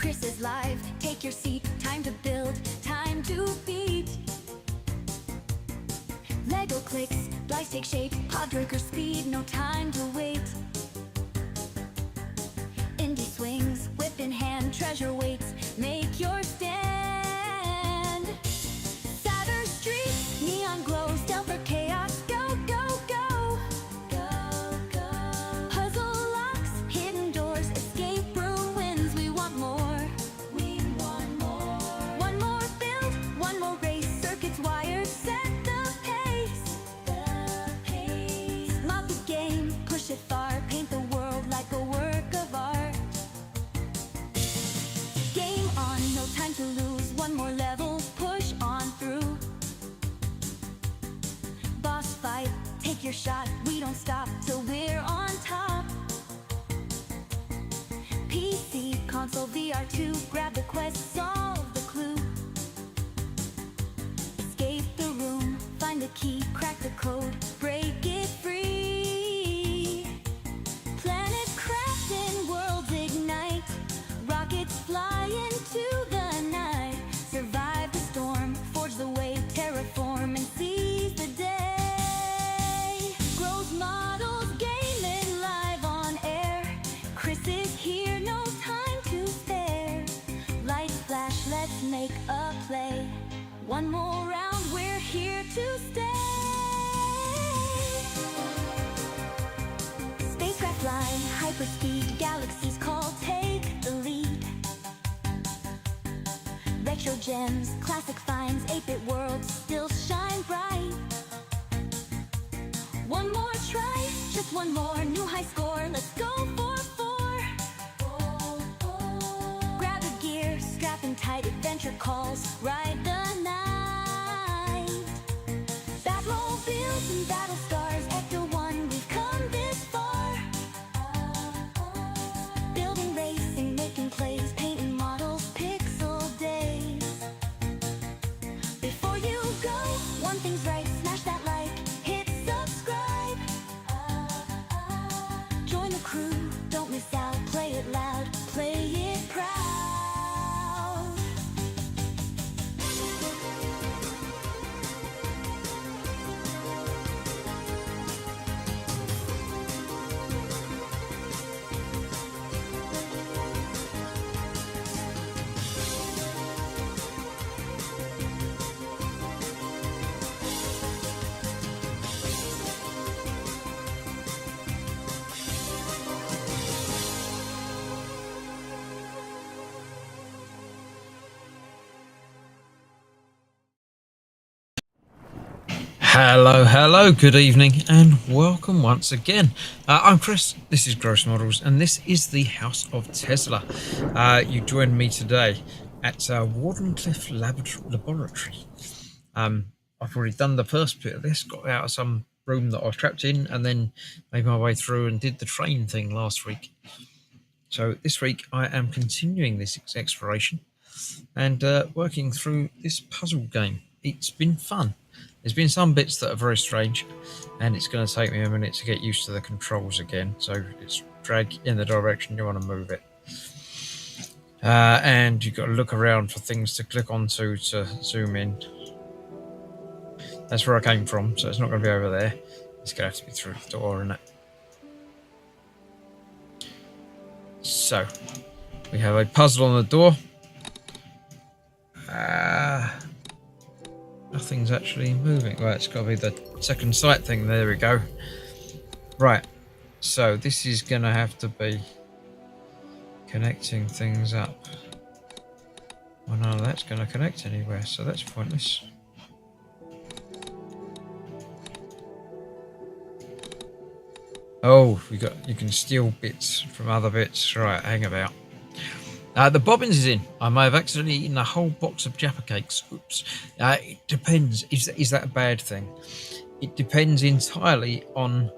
Chris is live, take your seat. Time to build, time to beat. Lego clicks, dice take shape. Podbreaker speed, no time to wait. Indie swings, whip in hand, treasure waits. Make your stand. Sather Street, neon glow, stealth or chaos. Go, go, go. Go, go. Puzzle locks, hidden doors, escape room wins. We want more. We want more. One more build, one more race. Circuits, wires, set the pace. The pace. Mod the game, push it far. Paint the world like a work of art. Game on, no time to lose. One more level, push on through. Boss fight, take your shot. We don't stop till we're on top. PC, console, VR2. Grab the quest, solve the clue. Escape the room, find the key, crack the code, break it free. Planet crafting, worlds ignite. Rockets fly into the night. Survive the storm, forge the way, terraform and seize the day. Growth models, gaming live on air. Chris is here, no time to spare. Lights flash, let's make a play. One more round, we're here to stay. Spacecraft fly, hyperspeed, galaxies call, take the lead. Retro gems, classic finds, 8-bit worlds still shine bright. One more try, just one more, new high score, let's go for 4. Grab a gear, strapping tight, adventure calls, ride the night. Batmobiles and battle scars, Ecto 1, we've come this far. Building, racing, making plays, painting models, pixel days. Before you go, one thing's right, smash that like, hit subscribe. Join the crew, don't miss out, play it loud, play it proud. Hello, good evening, and welcome once again. I'm Chris, this is Gross Models, and this is the House of Tesla. You joined me today at Wardenclyffe Laboratory. I've already done the first bit of this, got out of some room that I was trapped in, and then made my way through and did the train thing last week. So this week I am continuing this exploration and working through this puzzle game. It's been fun. There's been some bits that are very strange, and it's going to take me a minute to get used to the controls again. So it's drag in the direction you want to move it. And you've got to look around for things to click onto to zoom in. That's where I came from, so it's not going to be over there. It's going to have to be through the door, isn't it? So, we have a puzzle on the door. Nothing's actually moving. Right, it's got to be the second sight thing. There we go. Right, so this is going to have to be connecting things up. Well, none of that's going to connect anywhere, so that's pointless. Oh, you can steal bits from other bits. Right, hang about. The bobbins is in. I may have accidentally eaten a whole box of Jaffa cakes. Oops. It depends. Is that a bad thing? It depends entirely on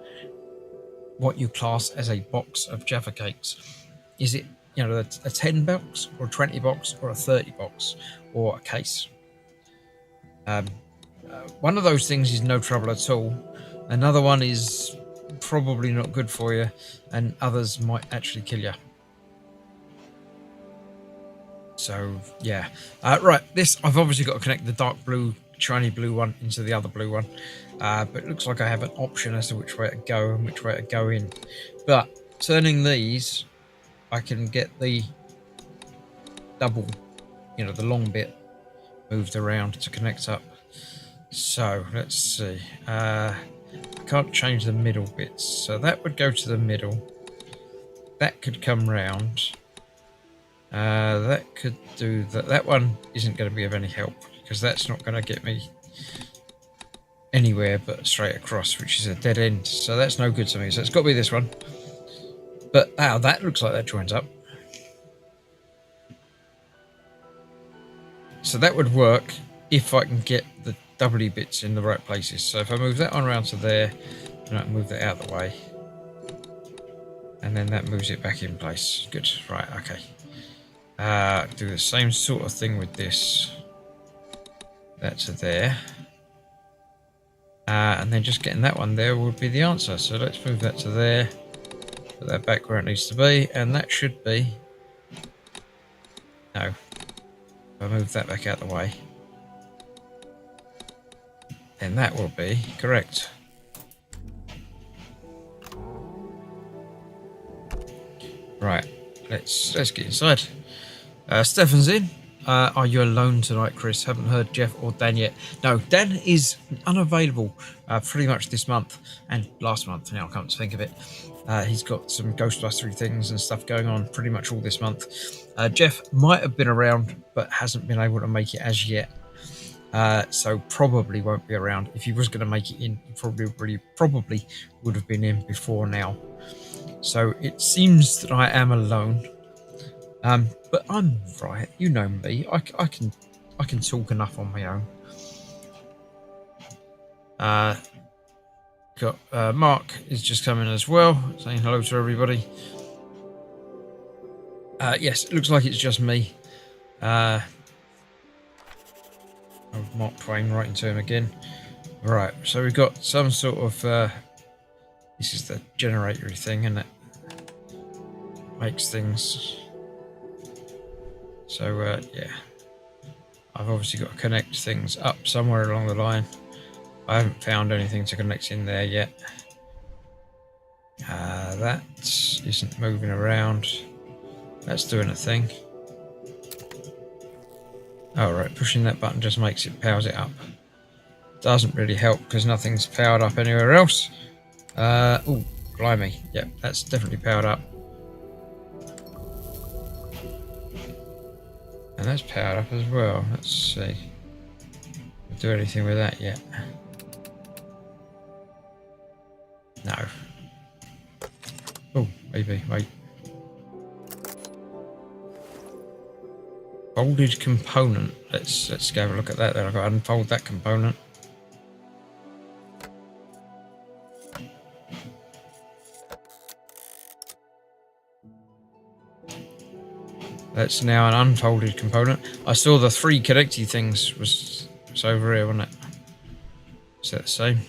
what you class as a box of Jaffa cakes. Is it, a 10 box or a 20 box or a 30 box or a case? One of those things is no trouble at all. Another one is probably not good for you, and others might actually kill you. So yeah, right. This I've obviously got to connect the dark blue, shiny blue one into the other blue one, but it looks like I have an option as to which way to go and which way to go in. But turning these, I can get the double, the long bit moved around to connect up. So let's see. I can't change the middle bits, so that would go to the middle. That could come round. That could do that. That one isn't going to be of any help because that's not going to get me anywhere but straight across, which is a dead end. So that's no good to me. So it's got to be this one. But that looks like that joins up. So that would work if I can get the W bits in the right places. So if I move that one around to there, and I can move that out of the way, and then that moves it back in place. Good. Right. Okay. Do the same sort of thing with this. That's there. And then just getting that one there would be the answer. So let's move that to there. Put that back where it needs to be. And that should be... No. If I move that back out of the way, then that will be correct. Right. Let's get inside. Stefan's in. Are you alone tonight, Chris? Haven't heard Jeff or Dan yet. No, Dan is unavailable pretty much this month and last month. Now I come to think of it, he's got some Ghostbustery things and stuff going on pretty much all this month. Jeff might have been around but hasn't been able to make it as yet, so probably won't be around. If he was going to make it in, he probably would have been in before now. So it seems that I am alone. But I'm right, you know me. I can talk enough on my own. Got Mark is just coming as well, saying hello to everybody. Yes, it looks like it's just me. Mark Twain writing to him again. Right, so we've got some sort of this is the generator thing, and it makes things. So yeah, I've obviously got to connect things up somewhere along the line. I haven't found anything to connect in there yet. That isn't moving around. That's doing a thing. Alright, pushing that button just makes it, powers it up. Doesn't really help because nothing's powered up anywhere else. Oh, blimey. Yep, that's definitely powered up. And that's powered up as well. Let's see. We'll do anything with that yet. No. Oh, maybe. Wait. Folded component. Let's go have a look at that. Then I've got to unfold that component. That's now an unfolded component. I saw the 3 connecty things was over here, wasn't it? Is that the same?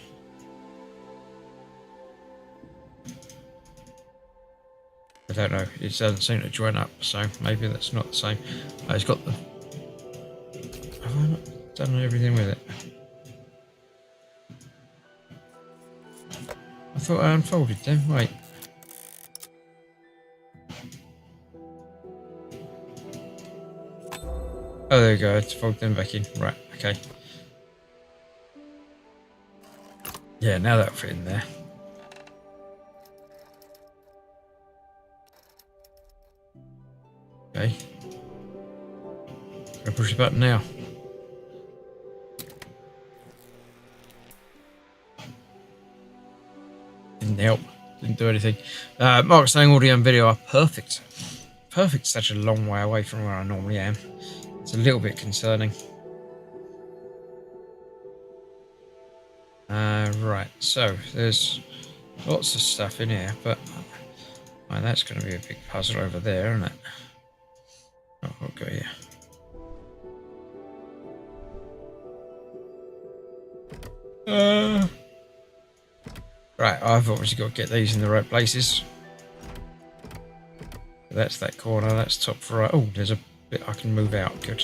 I don't know. It doesn't seem to join up, so maybe that's not the same. It's got the. Have I not done everything with it? I thought I unfolded them. Wait. Oh, there we go. I had to fold them back in. Right, okay. Yeah, now that'll fit in there. Okay. Gonna push the button now. Didn't help. Didn't do anything. Mark's saying audio and video are perfect. Perfect, such a long way away from where I normally am. It's a little bit concerning. Right, so there's lots of stuff in here, but that's going to be a big puzzle over there, isn't it? Oh, okay, yeah. Right, I've obviously got to get these in the right places. That's that corner, that's top right. Oh, there's a bit I can move out. Good.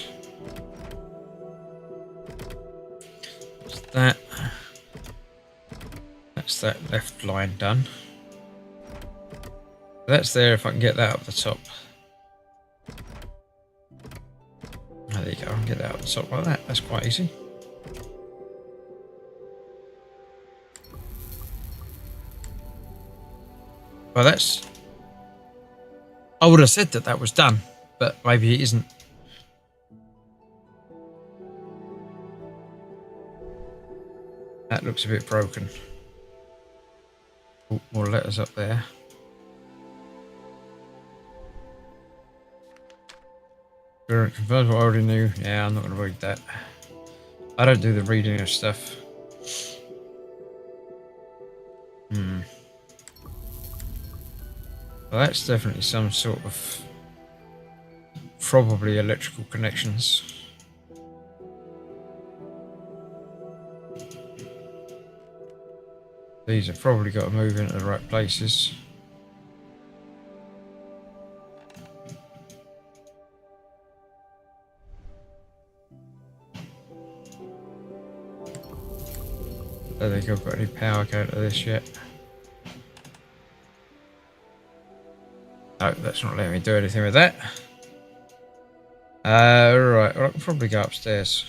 That's that. That's that left line done. That's there if I can get that up the top. Oh, there you go. I can get that up the top like that. That's quite easy. Well, that's... I would have said that that was done, but maybe it isn't. That looks a bit broken. Oh, more letters up there. Confirms what I already knew. Yeah, I'm not going to read that. I don't do the reading of stuff. Well, that's definitely some sort of... probably electrical connections. These have probably got to move into the right places. I don't think I've got any power going to this yet. No, that's not letting me do anything with that. Right, well, I can probably go upstairs.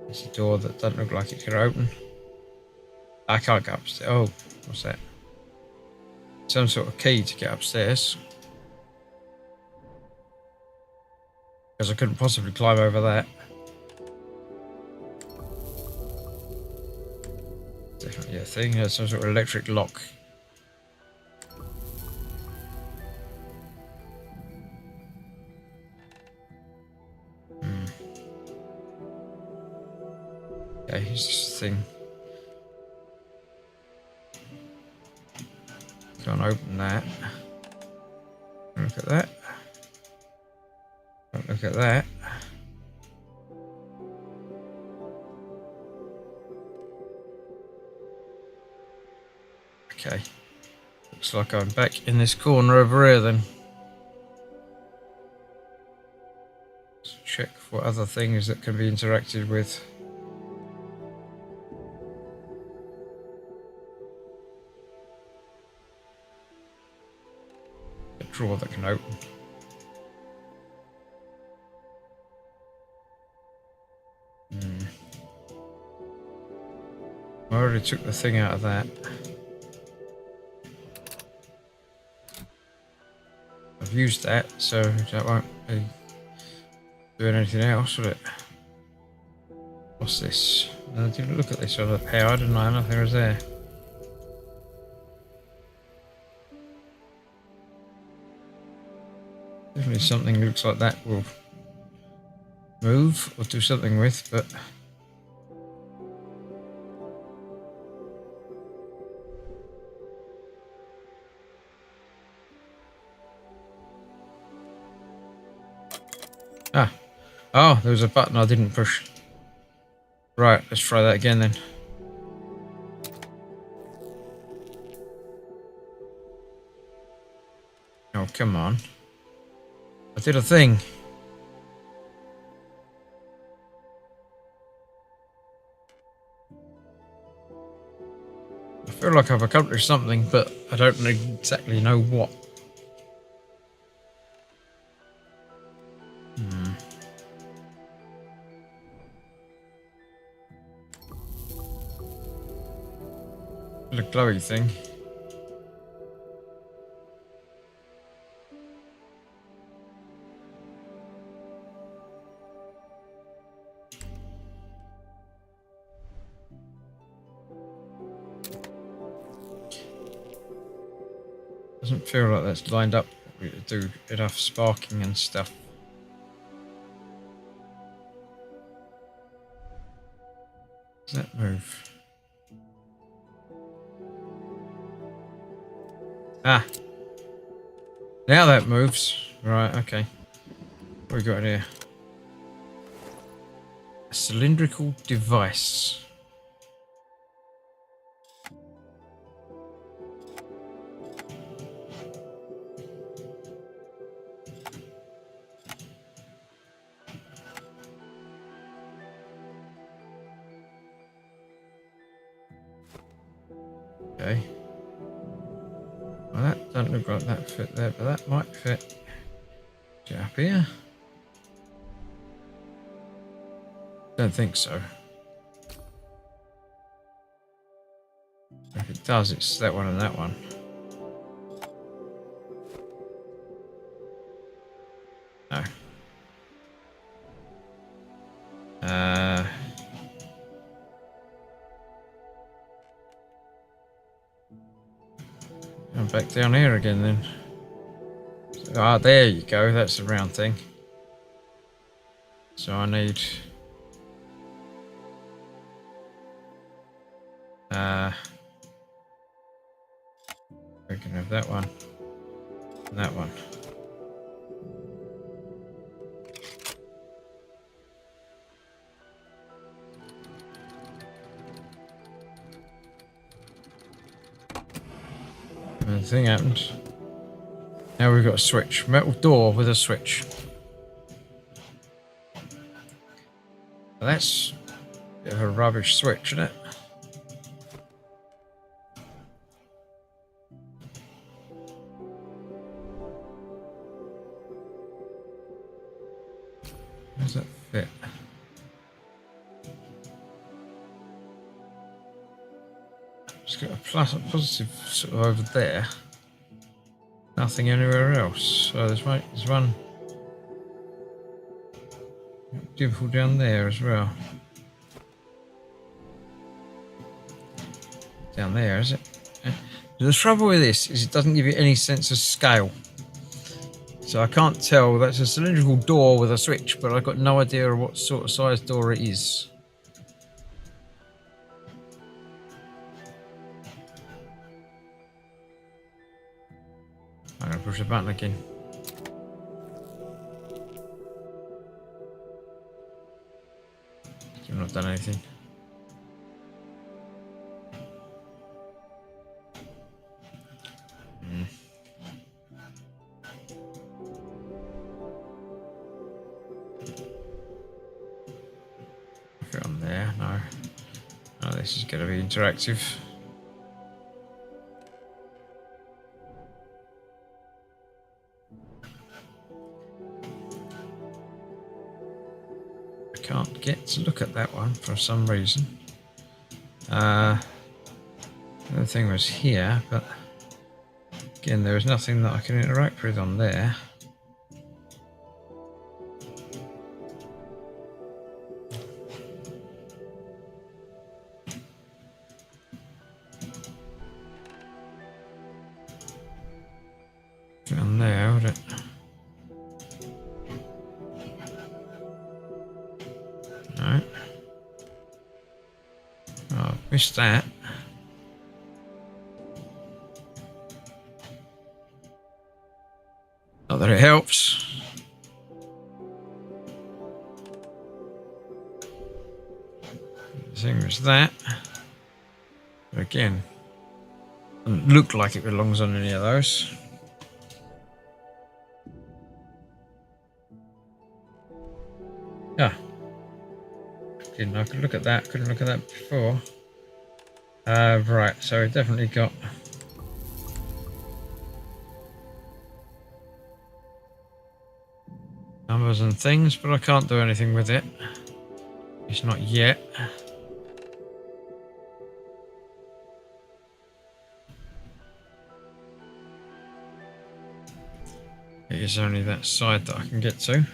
There's a door that doesn't look like it's going to open. I can't go upstairs. Oh, what's that? Some sort of key to get upstairs. Because I couldn't possibly climb over that. Definitely a thing. There's some sort of electric lock. Okay, here's this thing. Can't open that. Look at that. Don't look at that. Okay. Looks like I'm back in this corner over here then. Let's check for other things that can be interacted with. A drawer that can open. I already took the thing out of that. I've used that, so that won't be doing anything else, will it? What's this? I didn't look at this other power, didn't I? Nothing was there. Definitely something looks like that will move or do something with, but... Ah. Oh, there was a button I didn't push. Right, let's try that again then. Oh, come on. I did a thing. I feel like I've accomplished something, but I don't exactly know what. The glowy thing. Doesn't feel like that's lined up to do enough sparking and stuff. Does that move? Ah. Now that moves. Right, okay. What we got in here? A cylindrical device. Okay. Well, that doesn't look like that fit there, but that might fit. Is it up here? Don't think so. If it does, it's that one and that one. No. I'm back down here again then. Ah, there you go. That's the round thing. So I need... we can have that one and that one. And the thing happened. Now we've got a switch. Metal door with a switch. Well, that's a bit of a rubbish switch, isn't it? How does that fit? It's got a plus, a positive sort of over there. Nothing anywhere else. So there's one difficult down there as well. Down there, is it? The trouble with this is it doesn't give you any sense of scale. So I can't tell. That's a cylindrical door with a switch, but I've got no idea what sort of size door it is. I'm going to push the button again. Still not done anything. Put it on there. No. No, this is going to be interactive. Can't get to look at that one for some reason. The other thing was here, but again, there is nothing that I can interact with on there. On there, would it? No. Oh, I've missed that. Not that it helps. The thing was that. But again, doesn't look like it belongs on any of those. Yeah. I could look at that. Couldn't look at that before. Right, so we've definitely got numbers and things, but I can't do anything with it. It's not yet. It is only that side that I can get to.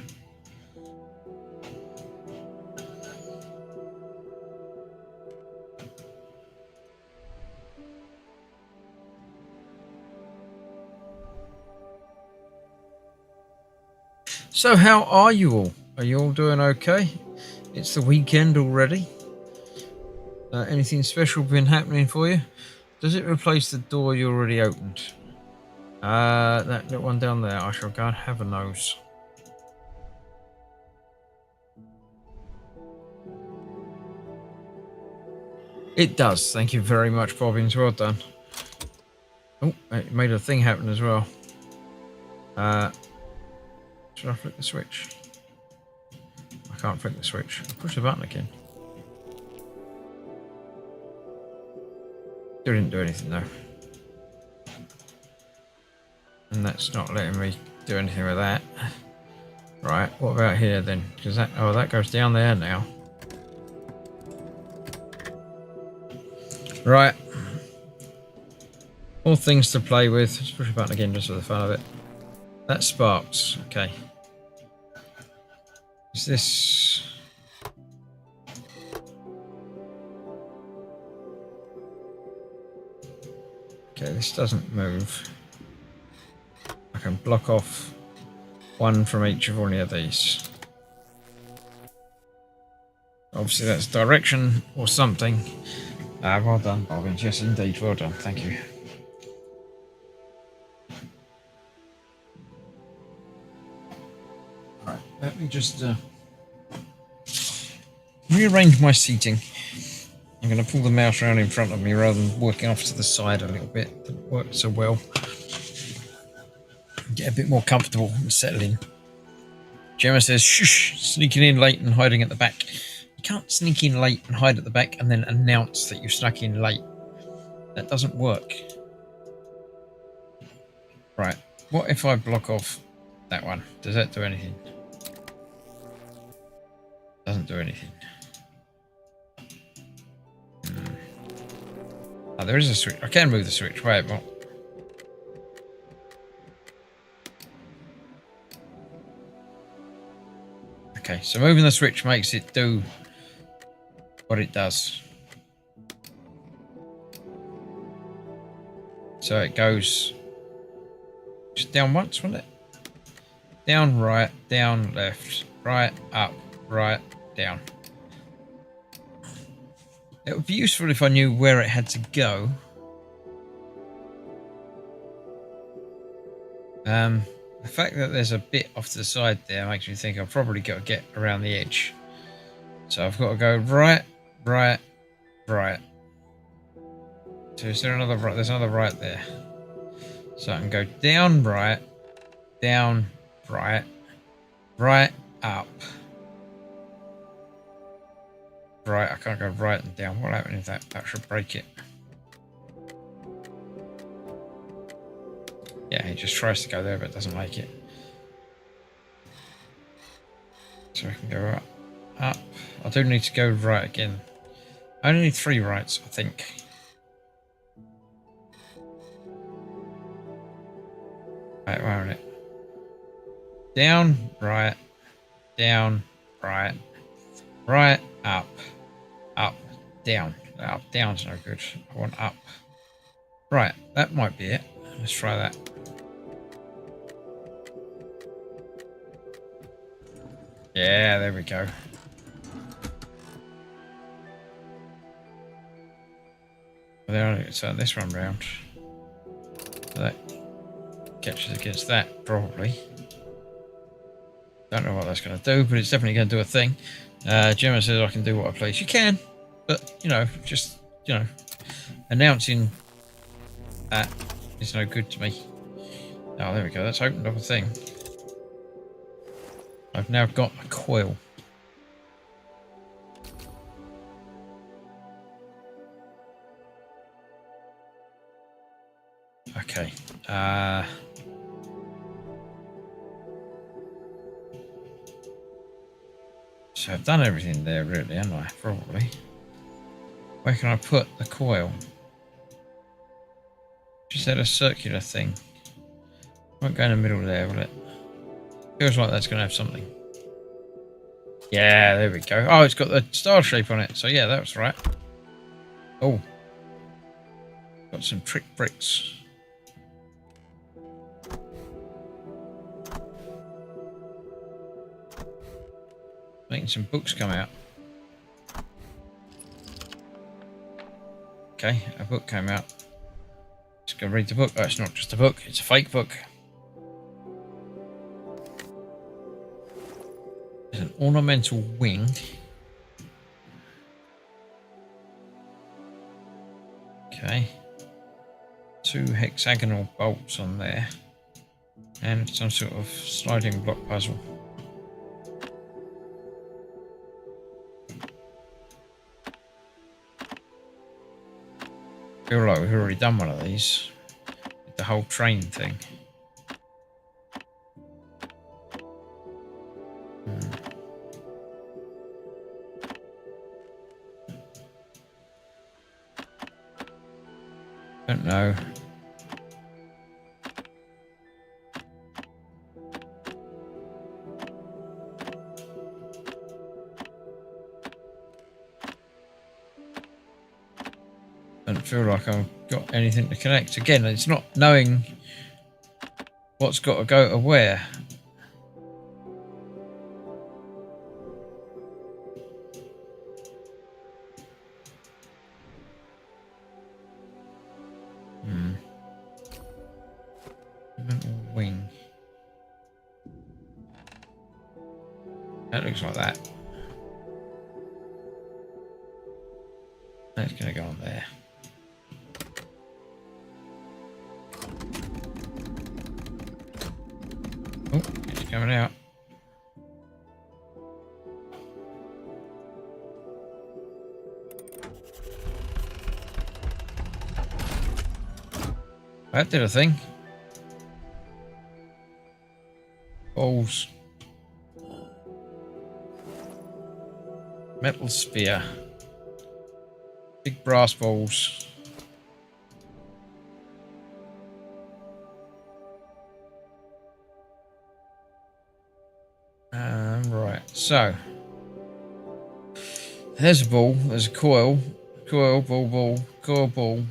So how are you all? Are you all doing okay? It's the weekend already. Anything special been happening for you? Does it replace the door you already opened? That little one down there, I shall go and have a nose. It does. Thank you very much, Bobbins. Well done. Oh, it made a thing happen as well. Should I flick the switch? I can't flick the switch. I'll push the button again. Still didn't do anything though. And that's not letting me do anything with that. Right, what about here then? Because that, oh, that goes down there now. Right. More things to play with. Let's push a button again just for the fun of it. That sparks. Okay. Is this... Okay, this doesn't move. I can block off one from each of any of these. Obviously that's direction or something. Well done, Bobbins. Yes, indeed. Well done. Thank you. Right, let me just rearrange my seating. I'm going to pull the mouse around in front of me rather than working off to the side a little bit. That worked so well. Get a bit more comfortable and settle in. Gemma says, shush, sneaking in late and hiding at the back. You can't sneak in late and hide at the back and then announce that you snuck in late. That doesn't work. Right, what if I block off that one? Does that do anything? Doesn't do anything. Oh, there is a switch. I can move the switch. Wait, what? Okay, so moving the switch makes it do what it does. So it goes just down once, wasn't it? Down, right, down, left, right, up, right, down. It would be useful if I knew where it had to go. The fact that there's a bit off to the side there makes me think I've probably got to get around the edge. So I've got to go right, right, right. So is there another right? There's another right there. So I can go down, right, right, up. Right, I can't go right and down. What happened if that? That should break it. Yeah, he just tries to go there, but doesn't make it. So I can go up, up. I do need to go right again. I only need 3 rights, I think. Right, where is it? Down, right, right, up, down. Up, down's no good. I want up. Right, that might be it. Let's try that. Yeah, there we go. Well, so this one round. So that catches against that, probably. Don't know what that's going to do, but it's definitely going to do a thing. Gemma says I can do what I please. You can, but, you know, just, you know, announcing that is no good to me. Oh, there we go. That's opened up a thing. I've now got a coil. Okay. So I've done everything there, really, haven't I? Probably. Where can I put the coil? Just had a circular thing. Won't go in the middle there, will it? Feels like that's going to have something. Yeah, there we go. Oh, it's got the star shape on it. So yeah, that was right. Oh. Got some trick bricks. Making some books come out. Okay, a book came out. Just go read the book. Oh, it's not just a book, it's a fake book. There's an ornamental wing. Okay. 2 hexagonal bolts on there. And some sort of sliding block puzzle. Feel like we've already done one of these. The whole train thing. Don't know. Don't feel like I've got anything to connect. Again, it's not knowing what's got to go to where. Wing. That looks like that. That's going to go on there. Oh, it's coming out. That did a thing. Balls. Metal sphere. Big brass balls. Right, so there's a ball, there's a coil, ball, coil, ball,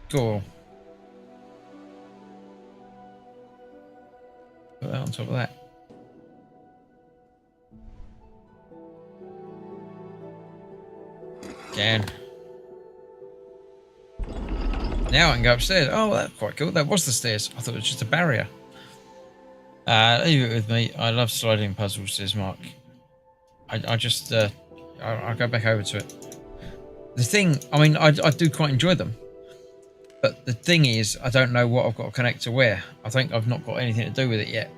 coil. Put that on top of that. Again. Now I can go upstairs. Oh, that's quite cool. That was the stairs. I thought it was just a barrier. Leave it with me. I love sliding puzzles, says Mark. I just, I'll go back over to it. The thing, I mean, I do quite enjoy them. But the thing is, I don't know what I've got to connect to where. I think I've not got anything to do with it yet.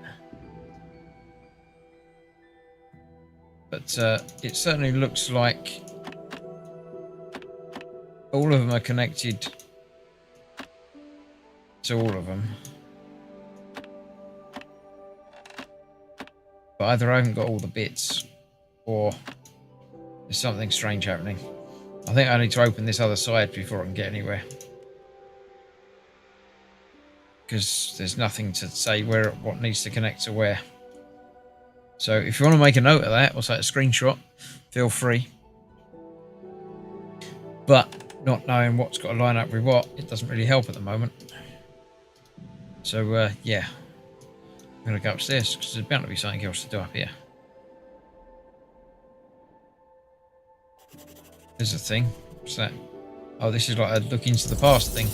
But it certainly looks like all of them are connected to all of them. But either I haven't got all the bits, or there's something strange happening. I think I need to open this other side before I can get anywhere. Because there's nothing to say what needs to connect to where. So if you want to make a note of that, or take a screenshot, feel free. But not knowing what's got to line up with what, it doesn't really help at the moment. So yeah. I'm going to go upstairs because there's bound to be something else to do up here. There's a thing. What's that? Oh, this is like a look into the past thing.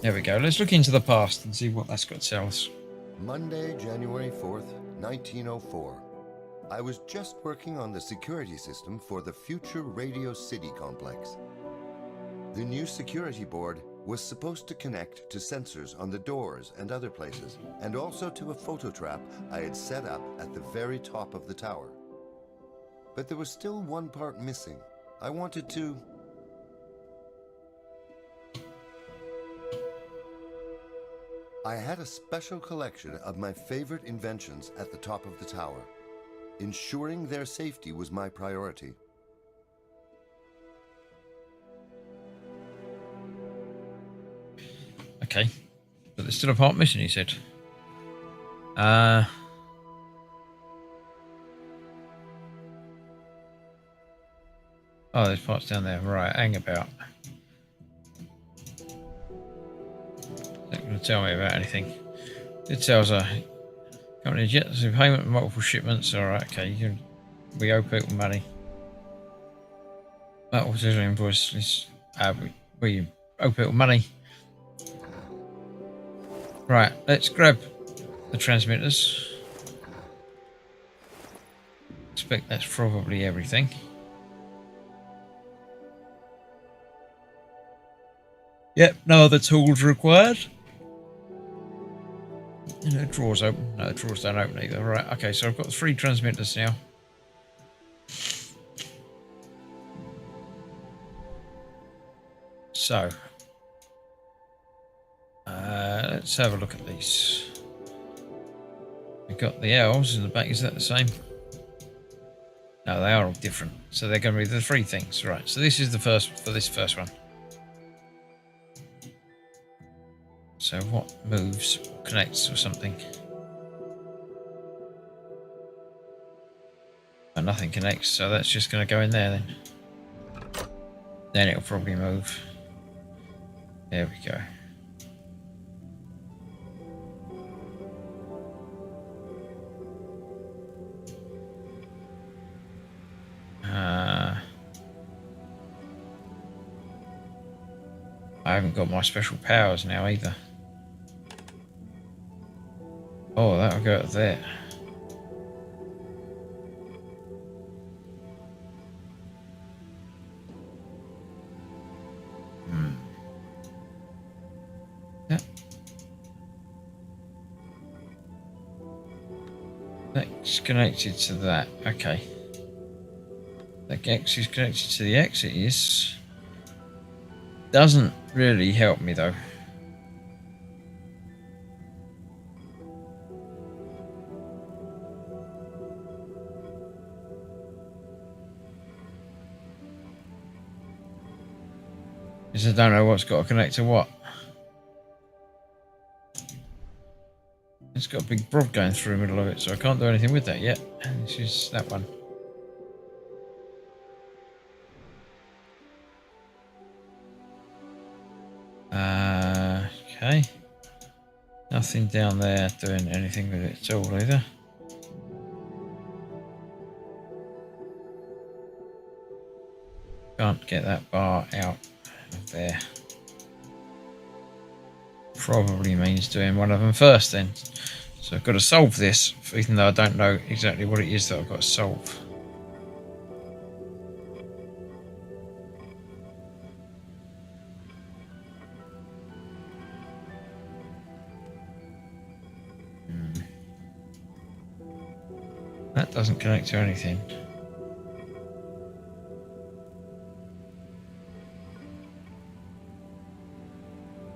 There we go. Let's look into the past and see what that's got to tell us. Monday, January 4th, 1904. I was just working on the security system for the future Radio City complex. The new security board was supposed to connect to sensors on the doors and other places, and also to a photo trap I had set up at the very top of the tower. But there was still one part missing. I wanted to... I had a special collection of my favorite inventions at the top of the tower. Ensuring their safety was my priority. Okay, but there's still a part missing, he said. Oh, there's parts down there. Right, hang about. Not going to tell me about anything. It tells a company jets in payment of multiple shipments. Alright, okay, we owe people money. Multiple scissor invoices. We owe people money. Right, let's grab the transmitters. Expect that's probably everything. Yep, no other tools required. No drawers open. No, the drawers don't open either. Right, okay, so I've got 3 transmitters now. So, let's have a look at these. We've got the L's in the back. Is that the same? No, they are all different. So they're going to be the three things. Right, so this is the first for this first one. So what moves, connects or something? Oh, nothing connects, so that's just going to go in there then. Then it'll probably move. There we go. I haven't got my special powers now either. Oh, that'll go up there. That's connected to that. Okay. The X is connected to the X. It is. Doesn't really help me though. Because I don't know what's got to connect to what. It's got a big rod going through the middle of it, so I can't do anything with that yet. This is that one. Okay. Nothing down there doing anything with it at all either. Can't get that bar out of there. Probably means doing one of them first then. So I've got to solve this, even though I don't know exactly what it is that I've got to solve. That doesn't connect to anything.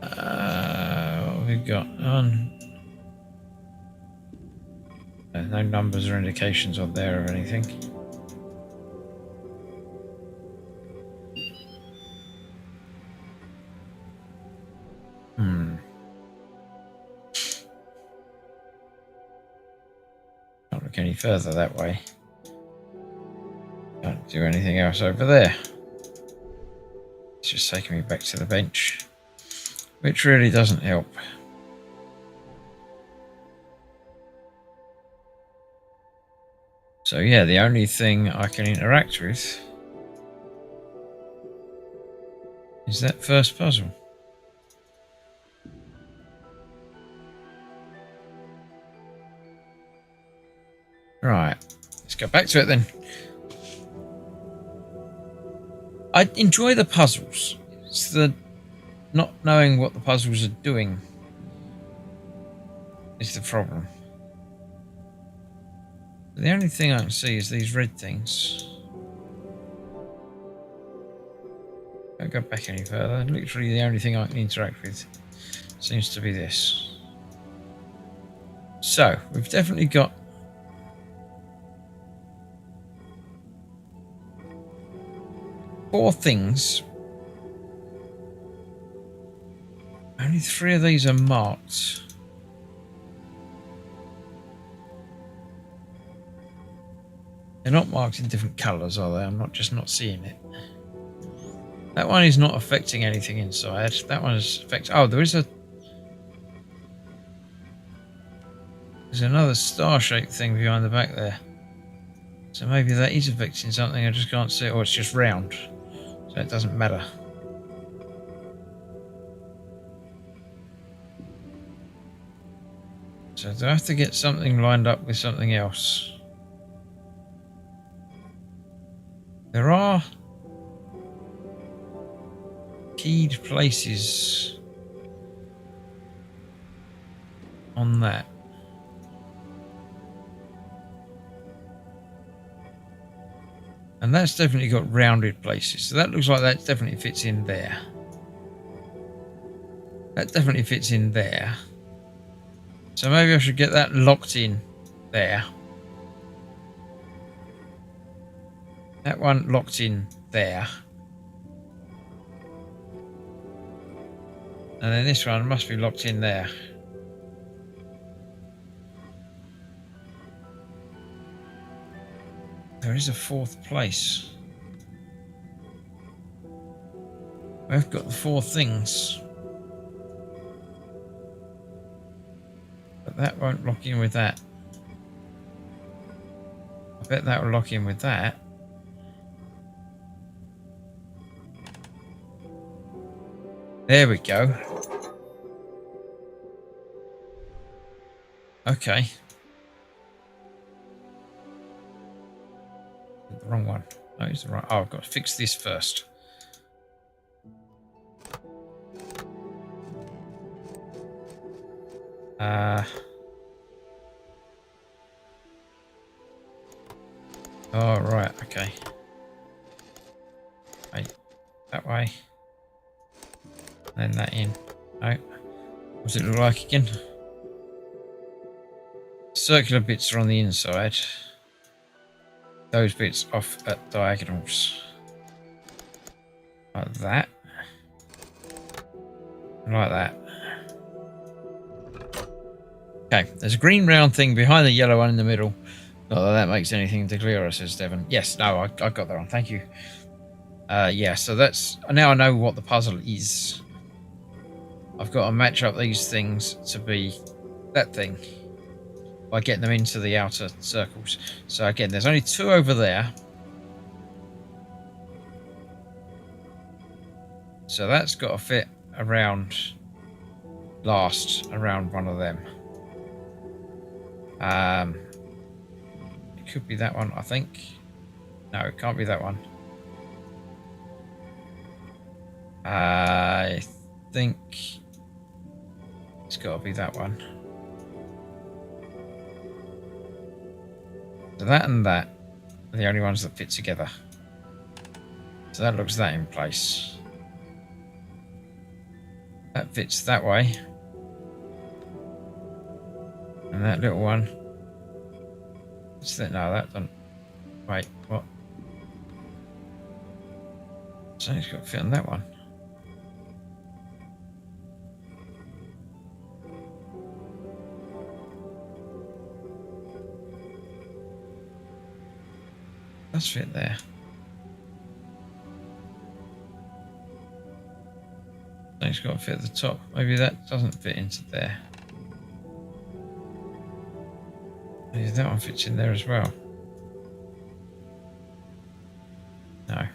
What have we got on? No numbers or indications on there or anything. Can't look any further that way. Can't do anything else over there. It's just taking me back to the bench, which really doesn't help. So yeah, the only thing I can interact with is that first puzzle. Right, let's go back to it then. I enjoy the puzzles. It's the not knowing what the puzzles are doing is the problem. The only thing I can see is these red things. Don't go back any further. Literally the only thing I can interact with seems to be this. So, we've definitely got four things. Only three of these are marked. They're not marked in different colours, are they? I'm not seeing it. That one is not affecting anything inside. That one is affecting... Oh, there's another star-shaped thing behind the back there. So maybe that is affecting something. I just can't see it. Or it's just round. So it doesn't matter. So do I have to get something lined up with something else? There are keyed places on that. And that's definitely got rounded places. So that looks like that definitely fits in there. That definitely fits in there. So maybe I should get that locked in there. That one locked in there. And then this one must be locked in there. There is a fourth place. We've got the four things. But that won't lock in with that. I bet that will lock in with that. There we go. Okay. The wrong one. No, it's the right. Oh, I've got to fix this first. Oh, right. Okay. Wait. That way. Then that in. No. What does it look like again? Circular bits are on the inside. Those bits off at diagonals. Like that. Like that. Okay, there's a green round thing behind the yellow one in the middle. Not that that makes anything to clearer, says Devon. Yes, no, I got that one. Thank you. Yeah, so that's... Now I know what the puzzle is. I've got to match up these things to be that thing by getting them into the outer circles. So again, there's only two over there. So that's got to fit around around one of them. It could be that one, I think. No, it can't be that one. I think it's got to be that one. So that and that are the only ones that fit together. So that looks that in place. That fits that way. And that little one. What's that? No, that doesn't. Wait, what? So it's got to fit on that one. Does fit there. So it's got to fit at the top. Maybe that doesn't fit into there. Maybe that one fits in there as well. No.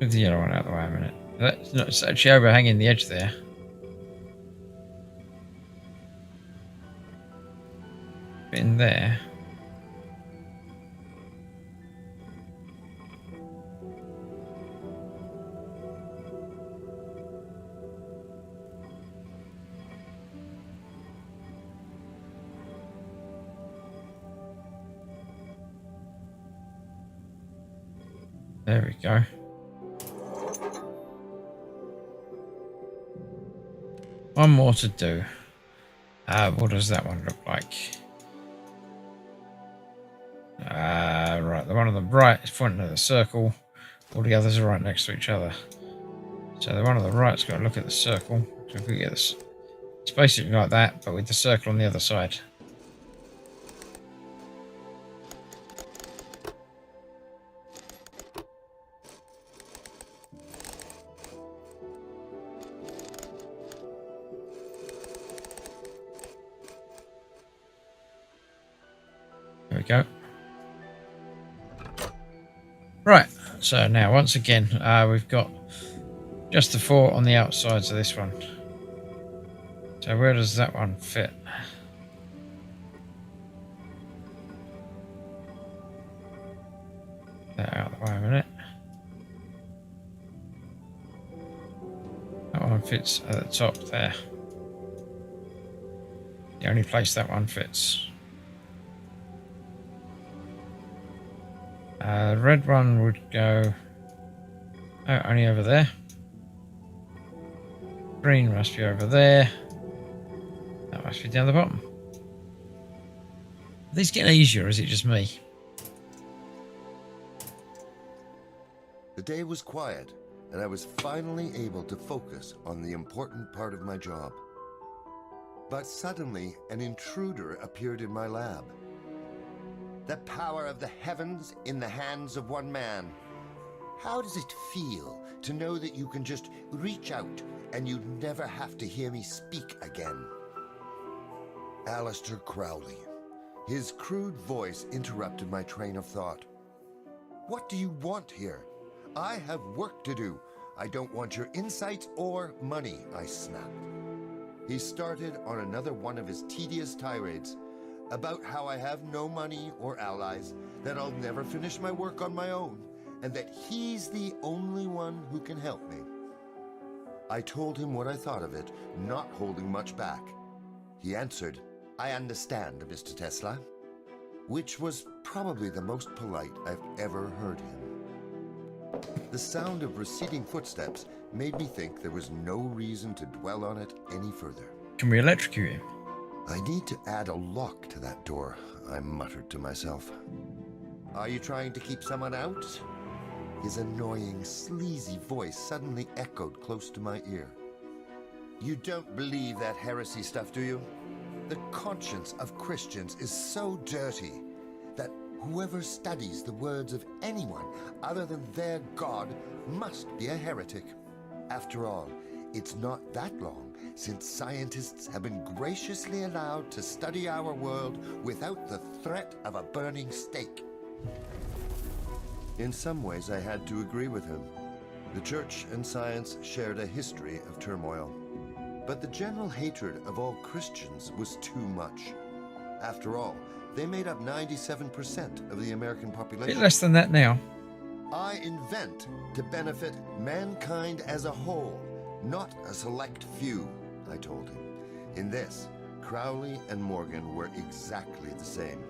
Move the yellow one out of the way a minute. That's not, it's actually overhanging the edge there. Fit in there. There we go. One more to do. What does that one look like? Right, the one on the right is pointing at the circle. All the others are right next to each other. So the one on the right's got to look at the circle. So if we get this, it's basically like that, but with the circle on the other side. There we go. Right, so now once again we've got just the four on the outsides of this one. So where does that one fit? That out of the way a minute. That one fits at the top there. The only place that one fits. The red one would go only over there. Green must be over there. That must be down the bottom. Are these getting easier, or is it just me? The day was quiet, and I was finally able to focus on the important part of my job. But suddenly, an intruder appeared in my lab. The power of the heavens in the hands of one man. How does it feel to know that you can just reach out and you never have to hear me speak again? Aleister Crowley. His crude voice interrupted my train of thought. What do you want here? I have work to do. I don't want your insights or money, I snapped. He started on another one of his tedious tirades about how I have no money or allies, that I'll never finish my work on my own, and that he's the only one who can help me. I told him what I thought of it, not holding much back. He answered, "I understand, Mr. Tesla," which was probably the most polite I've ever heard him. The sound of receding footsteps made me think there was no reason to dwell on it any further. Can we electrocute him? I need to add a lock to that door, I muttered to myself. Are you trying to keep someone out? His annoying, sleazy voice suddenly echoed close to my ear. You don't believe that heresy stuff, do you? The conscience of Christians is so dirty that whoever studies the words of anyone other than their God must be a heretic. After all, it's not that long since scientists have been graciously allowed to study our world without the threat of a burning stake. In some ways, I had to agree with him. The church and science shared a history of turmoil. But the general hatred of all Christians was too much. After all, they made up 97% of the American A population. bit less than that now. I invent to benefit mankind as a whole, not a select few, I told him. In this, Crowley and Morgan were exactly the same.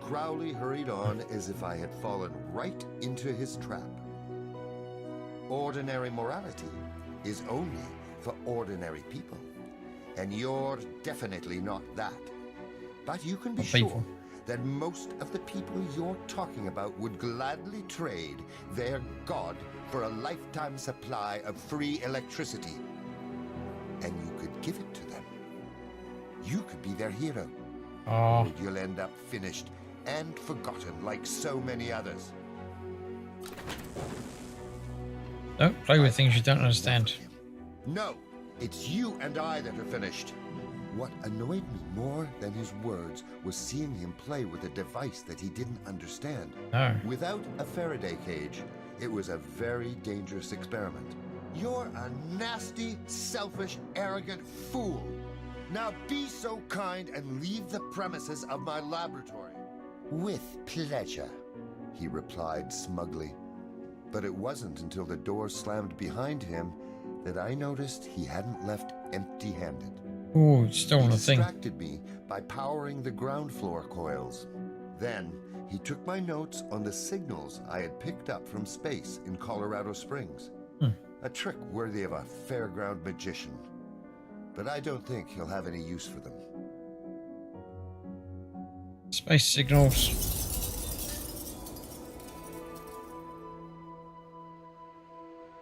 Crowley hurried on as if I had fallen right into his trap. Ordinary morality is only for ordinary people, and you're definitely not that. But you can be sure that most of the people you're talking about would gladly trade their God for a lifetime supply of free electricity. And you could give it to them. You could be their hero. Oh, But you'll end up finished and forgotten like so many others. don't play with things you don't understand. No, it's you and I that are finished. What annoyed me more than his words was seeing him play with a device that he didn't understand. No. Without a Faraday cage, it was a very dangerous experiment. You're a nasty, selfish, arrogant fool. Now be so kind and leave the premises of my laboratory. With pleasure, he replied smugly. But it wasn't until the door slammed behind him that I noticed he hadn't left empty-handed. Oh, it's still He on the thing. distracted me by powering the ground floor coils. Then he took my notes on the signals I had picked up from space in Colorado Springs. A trick worthy of a fairground magician. But I don't think he'll have any use for them. Space signals.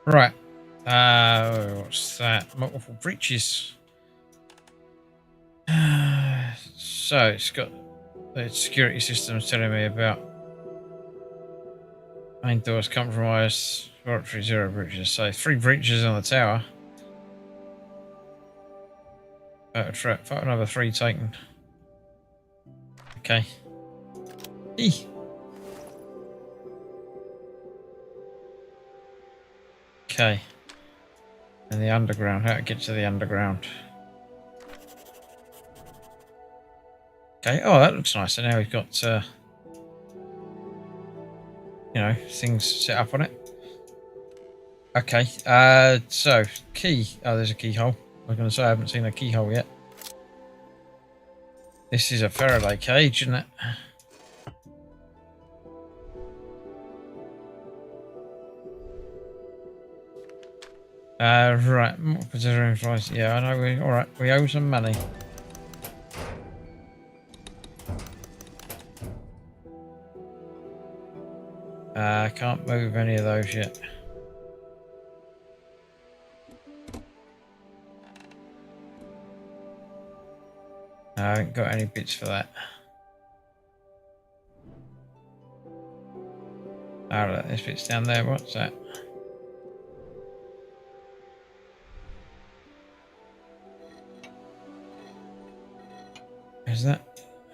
Right. What's that? Multiple breaches. So it's got the security systems telling me about main doors compromised, laboratory 0 breaches. So 3 breaches on the tower. Photo trap, photo number 3 taken. Okay. Eee. Okay. And the underground, how to get to the underground. Okay, oh that looks nice. So now we've got you know, things set up on it. Okay, so key. Oh, there's a keyhole. I was going to say I haven't seen a keyhole yet. This is a Faraday cage, isn't it? Right. Considering price. Yeah, I know. All right. We owe some money. I can't move any of those yet. No, I haven't got any bits for that. Oh, look, this bit's down there. What's that? Is that?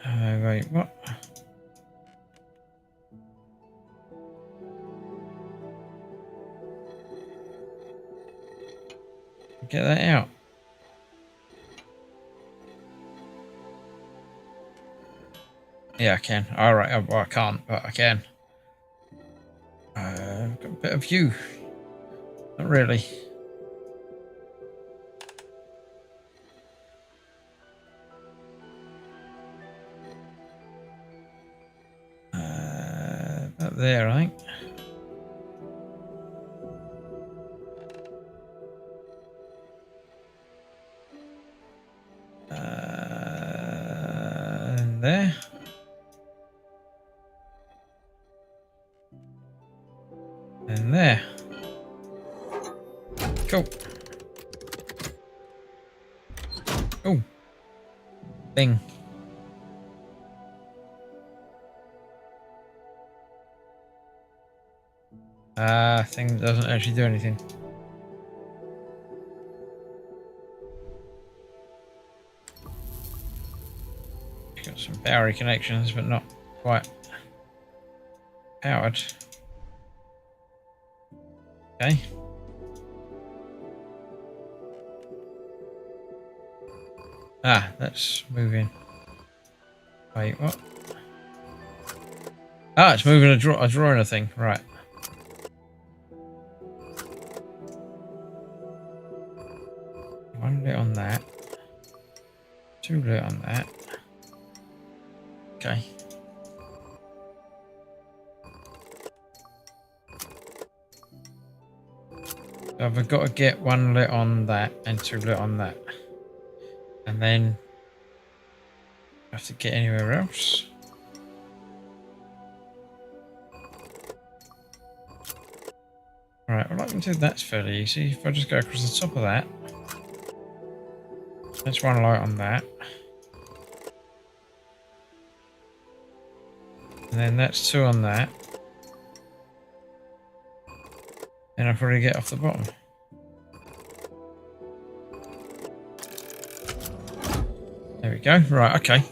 Wait, what? Get that out. Yeah, I can. All right. Well, I can't, but I can. I've got a bit of view. Not really. Up there, I think. And there. And there. Cool. Oh. Bing. Thing doesn't actually do anything. Got some powery connections, but not quite powered. Okay. That's moving. Wait, what? It's moving a drawing a thing. Right. One lit on that. Two lit on that. Okay. So I've got to get one lit on that and two lit on that. And then I have to get anywhere else. Alright, well I can do that's fairly easy. If I just go across the top of that. That's one light on that. And then that's two on that. And I'll probably get off the bottom. There we go. Right, okay.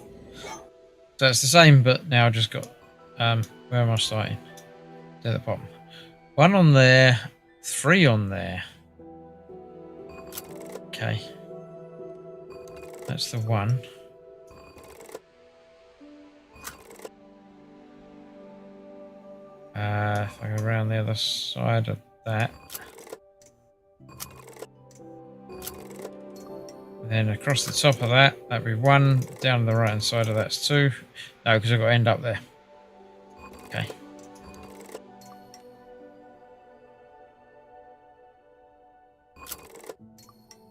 So it's the same, but now I've just got where am I starting? At the bottom. One on there, three on there. Okay. That's the one. If I go around the other side of that. And then across the top of that, that'd be one. Down the right hand side of that's two. No, because I've got to end up there. Okay.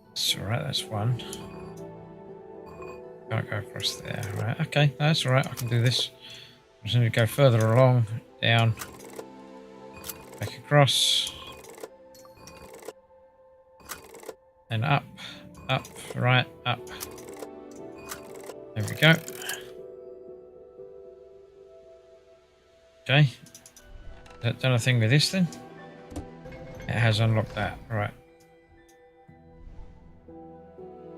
That's alright, that's one. Can't go across there. Right, okay, that's alright, I can do this. I just need to go further along, down, back across, and up, right, up. There we go. Okay. Has that done a thing with this then? It has unlocked that, right.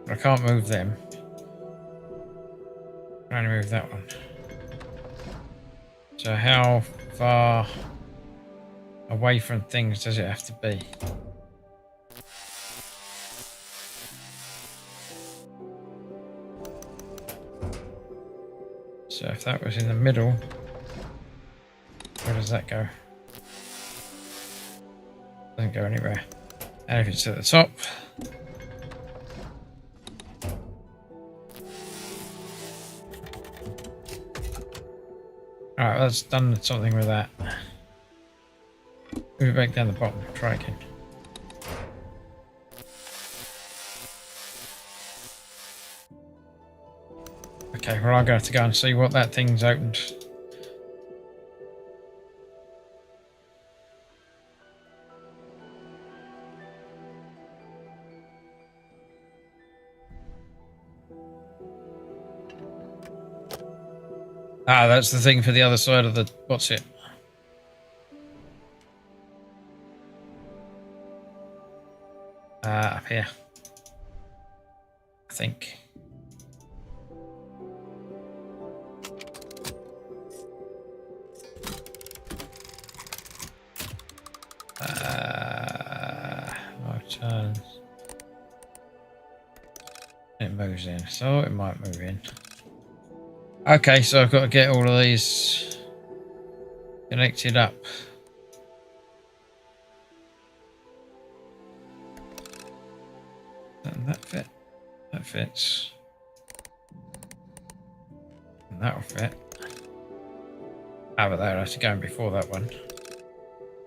I can't move them. I can only move that one. So how far away from things does it have to be? So if that was in the middle, where does that go? Doesn't go anywhere. And if it's at the top, alright, well, that's done something with that. Move it back down the bottom. Try again. Okay, well, I'm going to have to go and see what that thing's opened. Ah, that's the thing for the other side of the... What's it? Up here. I think. No turns. It moves in, so it might move in. Okay, so I've got to get all of these connected up. Doesn't that fit? That fits. And that'll fit. Ah, but that has to go in before that one.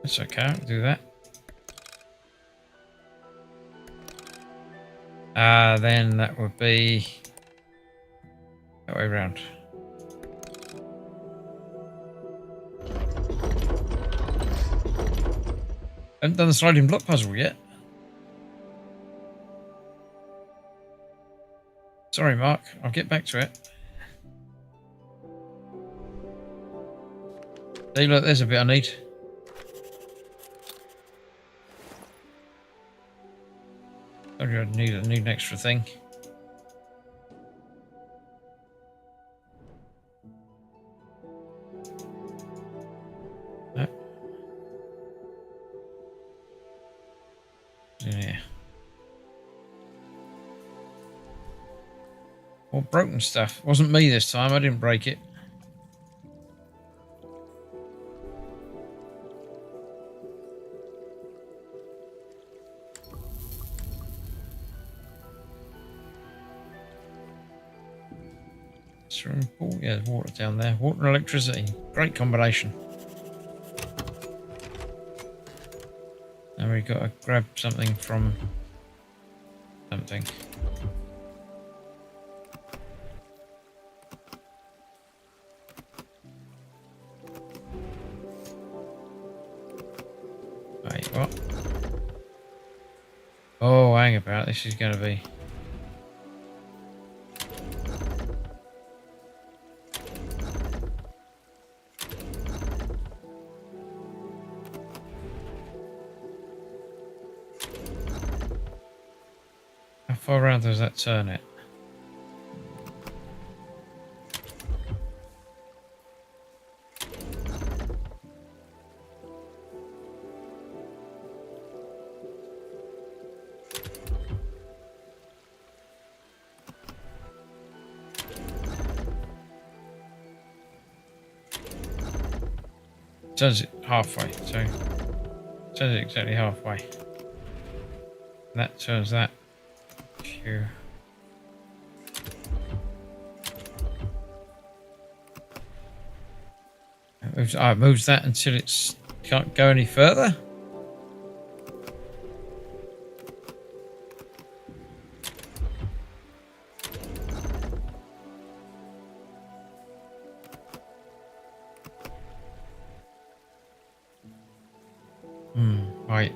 That's okay, I'll do that. Then that would be that way around. I haven't done the sliding block puzzle yet. Sorry, Mark. I'll get back to it. See, look, there's a bit I need. Told you I'd need an extra thing. No. It's in here. All broken stuff. It wasn't me this time. I didn't break it. Swimming pool. Yeah, there's water down there. Water and electricity. Great combination. Now we've got to grab something from something. Wait, what? Oh, hang about. This is going to be... How far around does that turn it? Turns it halfway, so turns it exactly halfway. And that turns that. Phew. It moves that until it can't go any further. Right.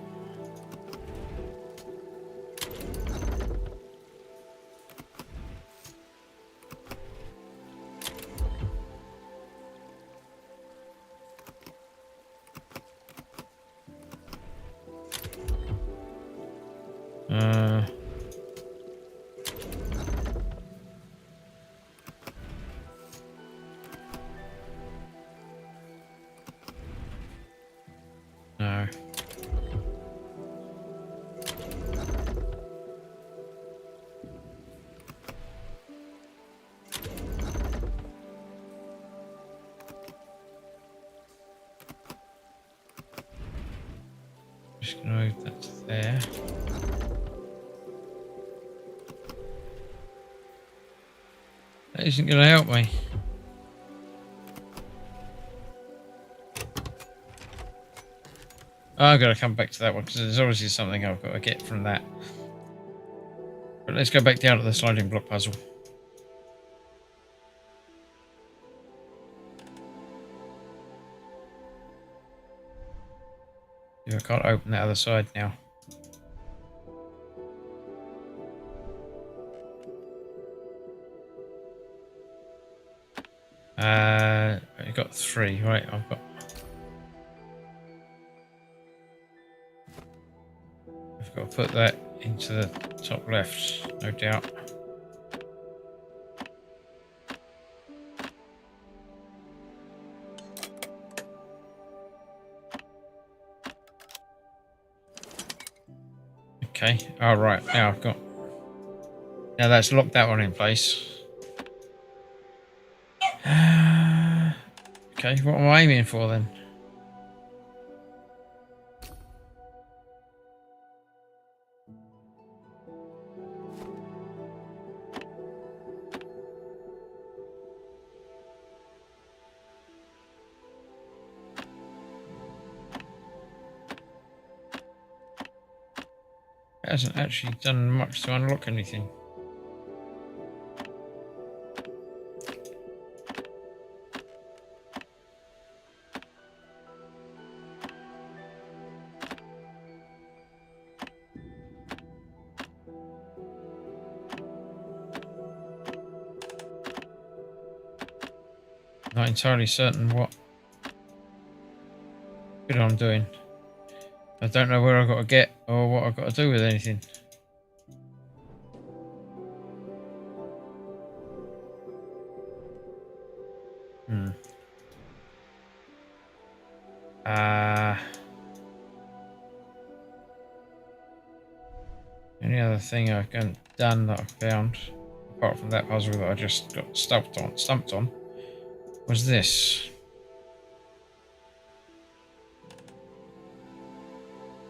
No. Just gonna move that to there. That isn't gonna help me. Oh, I've got to come back to that one because there's obviously something I've got to get from that. But let's go back down to the sliding block puzzle. I can't open that other side now. I've got 3, right? I've got to put that into the top left, no doubt. Okay, all right, now I've got... Now that's locked that one in place. Okay, what am I aiming for then? It hasn't actually done much to unlock anything. Not entirely certain what bit I'm doing. I don't know where I've got to get or what I've got to do with anything. Any other thing I've done that I found, apart from that puzzle that I just got stumped on, was this.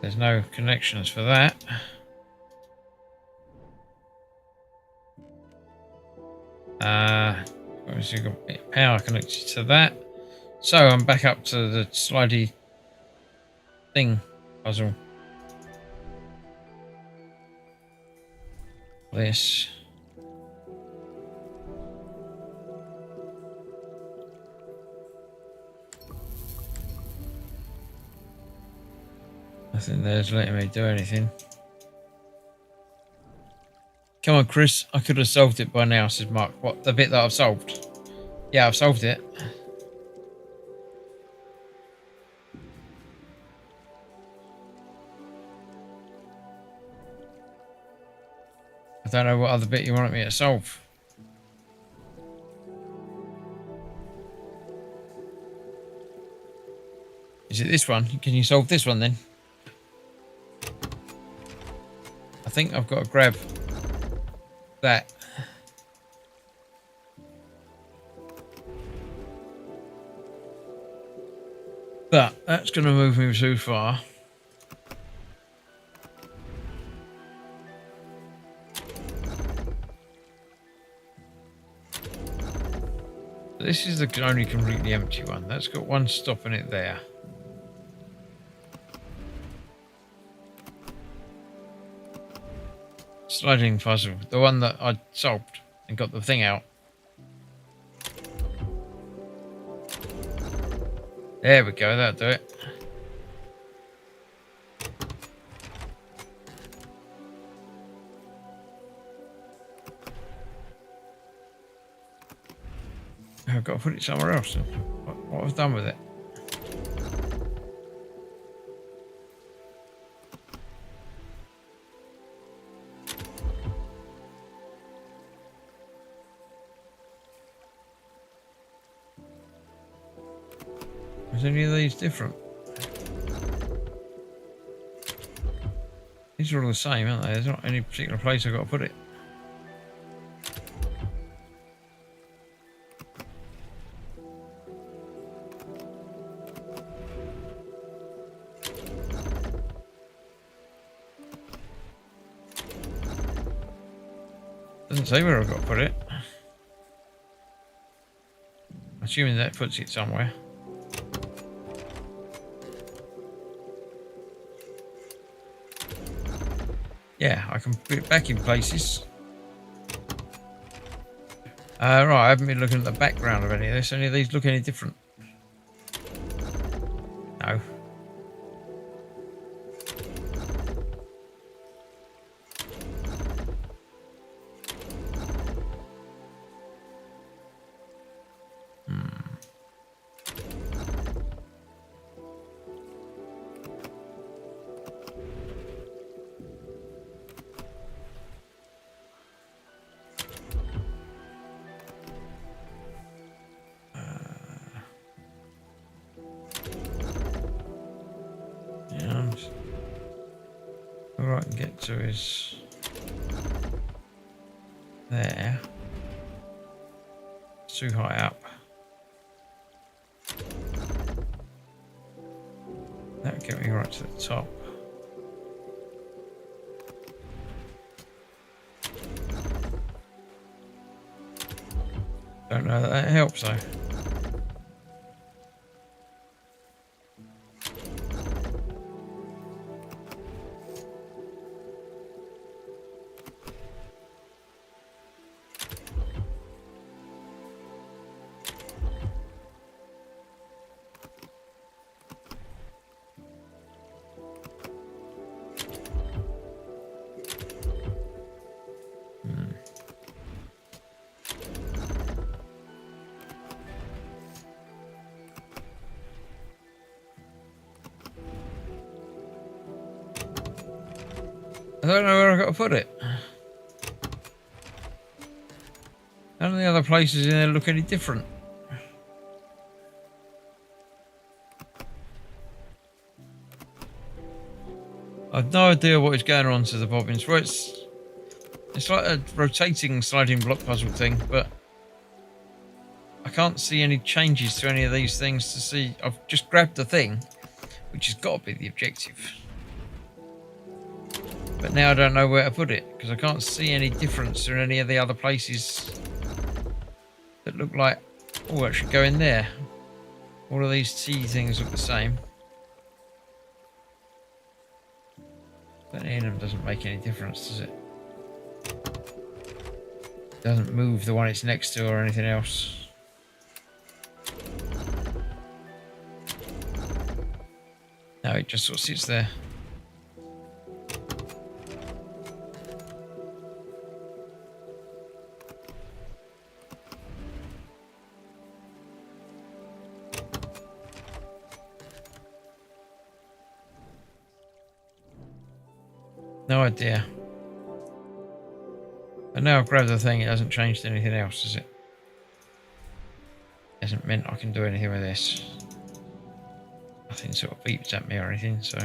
There's no connections for that. Obviously got power connected to that. So I'm back up to the slidey thing puzzle. This. Nothing there's letting me do anything. Come on, Chris. I could have solved it by now, says Mark. What, the bit that I've solved? Yeah, I've solved it. I don't know what other bit you wanted me to solve. Is it this one? Can you solve this one then? I think I've got to grab that. But that's going to move me too far. This is the only completely empty one. That's got one stop in it there. Sliding puzzle. The one that I solved and got the thing out. There we go. That'll do it. I've got to put it somewhere else. What I've done with it? Is any of these different? These are all the same, aren't they? There's not any particular place I've got to put it. Doesn't say where I've got to put it. Assuming that puts it somewhere. Yeah, I can put it back in places. Right, I haven't been looking at the background of any of this. Any of these look any different? No. All I can get to is there. It's too high up. That would get me right to the top. Don't know that helps though. I don't know where I've got to put it. None of the other places in there look any different. I've no idea what is going on to the bobbins. Well, it's like a rotating sliding block puzzle thing, but I can't see any changes to any of these things to see. I've just grabbed the thing, which has got to be the objective. But now I don't know where to put it, because I can't see any difference in any of the other places that look like, oh, it should go in there. All of these T things look the same. But in them doesn't make any difference, does it? Doesn't move the one it's next to or anything else. No, it just sort of sits there. No idea. And now I've grabbed the thing, it hasn't changed anything else, has it? Hasn't meant I can do anything with this. Nothing sort of beeps at me or anything, so.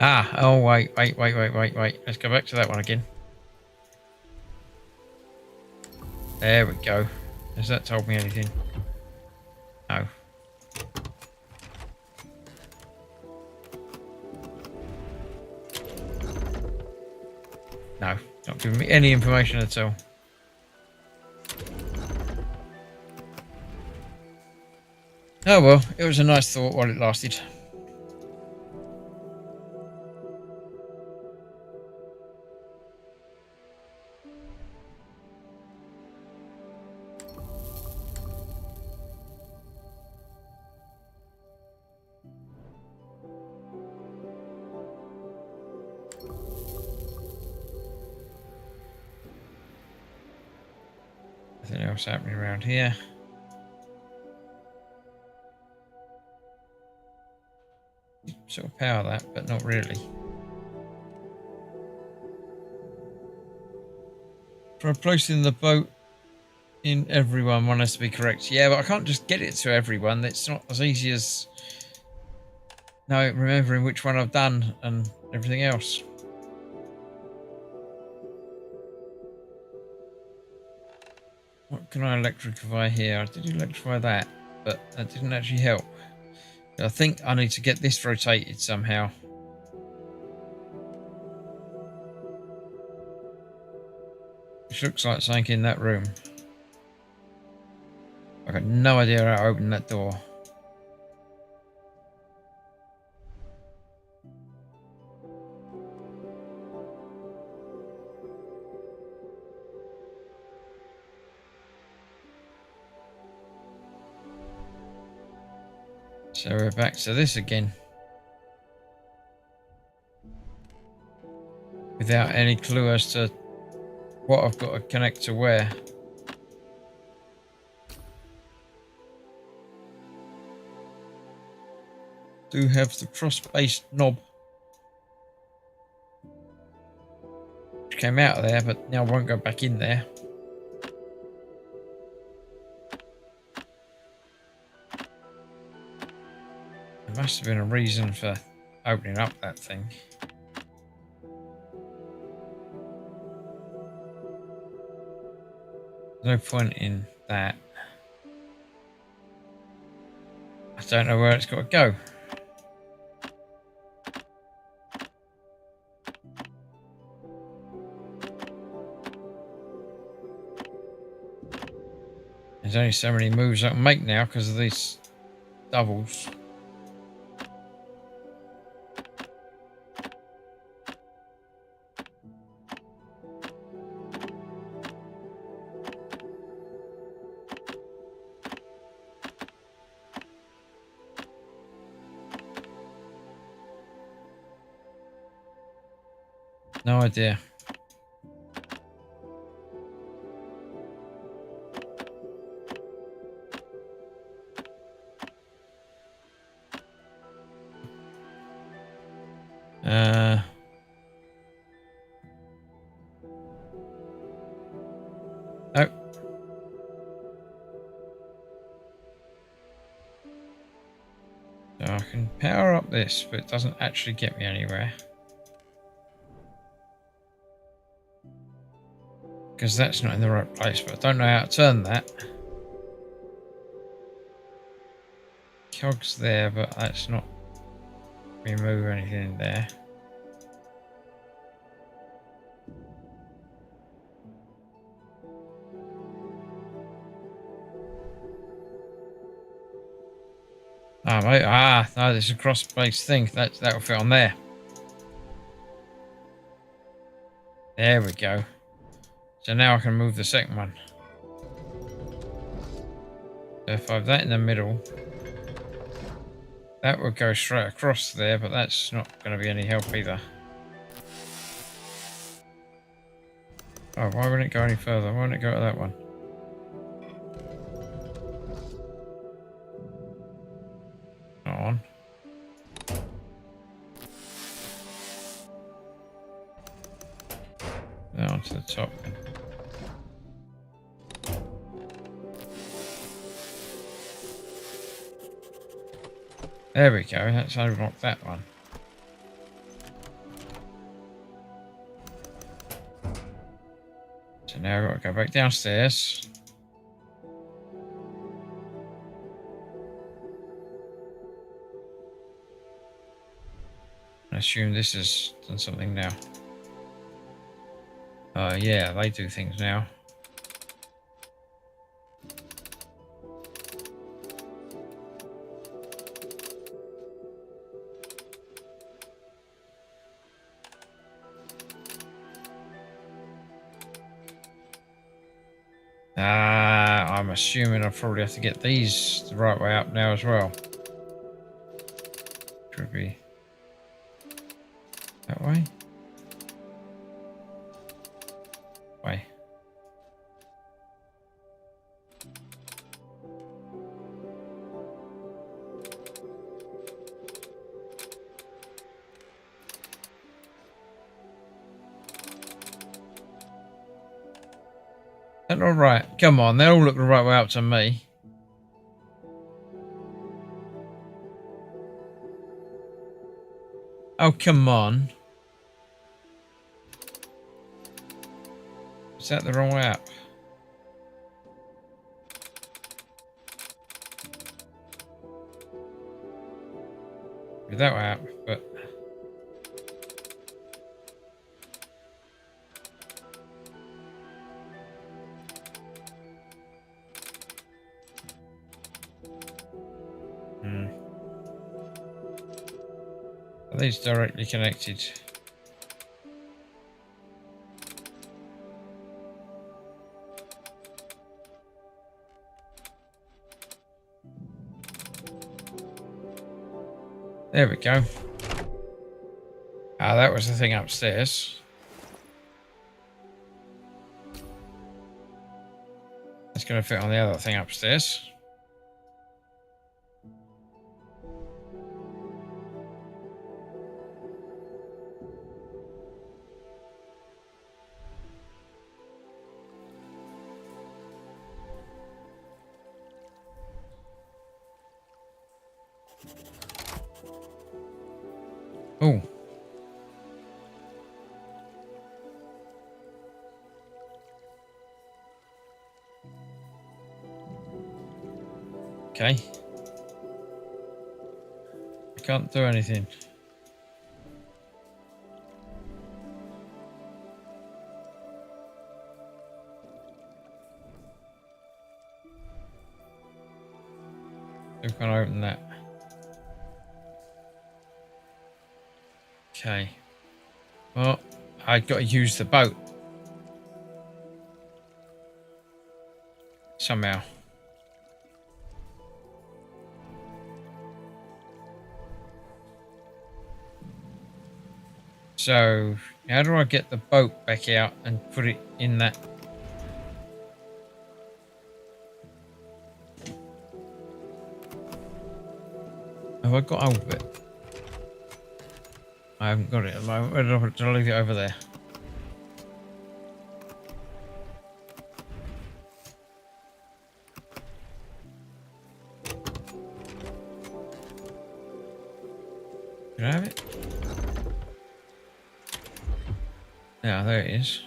Ah, oh wait. Let's go back to that one again. There we go. Has that told me anything? No. No, not giving me any information at all. Oh well, it was a nice thought while it lasted. Nothing else happening around here. Sort of power that, but not really. For placing the boat in everyone, one has to be correct. Yeah, but I can't just get it to everyone. It's not as easy as remembering which one I've done and everything else. What can I electrify here? I did electrify that, but that didn't actually help. I think I need to get this rotated somehow. Which looks like something in that room. I've got no idea how to open that door. So we're back to this again. Without any clue as to what I've got to connect to where. Do have the cross-based knob. Which came out of there, but now won't go back in there. must have been a reason for opening up that thing. No point in that. I don't know where it's got to go. There's only so many moves I can make now because of these doubles. No idea. Oh. So I can power up this, but it doesn't actually get me anywhere. Because that's not in the right place, but I don't know how to turn that. Cog's there, but that's not remove anything there. Oh, mate. Ah, no, there's a cross-based thing. That'll fit on there. There we go. So now I can move the second one. So if I have that in the middle, that would go straight across there, but that's not going to be any help either. Oh, why wouldn't it go any further? Why wouldn't it go to that one? Not on. Now onto the top. There we go. Let's unlock that one. So now I've got to go back downstairs. I assume this has done something now. Yeah, they do things now. I'm assuming I'll probably have to get these the right way up now as well. Should be that way. Way. That's all right. Come on, they all look the right way up to me. Oh, come on. Is that the wrong way up? Be that way up, but... Are these directly connected? There we go. Ah, that was the thing upstairs. It's going to fit on the other thing upstairs. Oh. Okay. I can't do anything. I can't open that. Okay. Well, I got to use the boat. Somehow. So, how do I get the boat back out and put it in that? Have I got hold of it? I haven't got it at the moment. Where did I leave it? Over there? Can I have it? Yeah, there it is.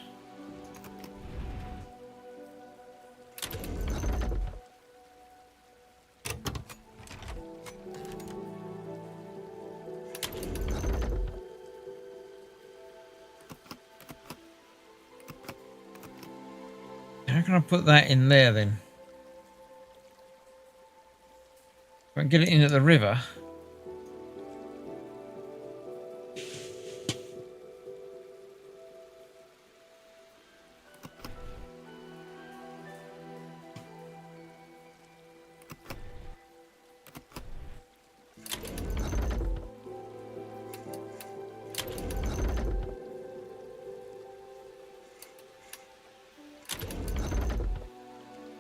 How can I put that in there then? If I can get it in at the river.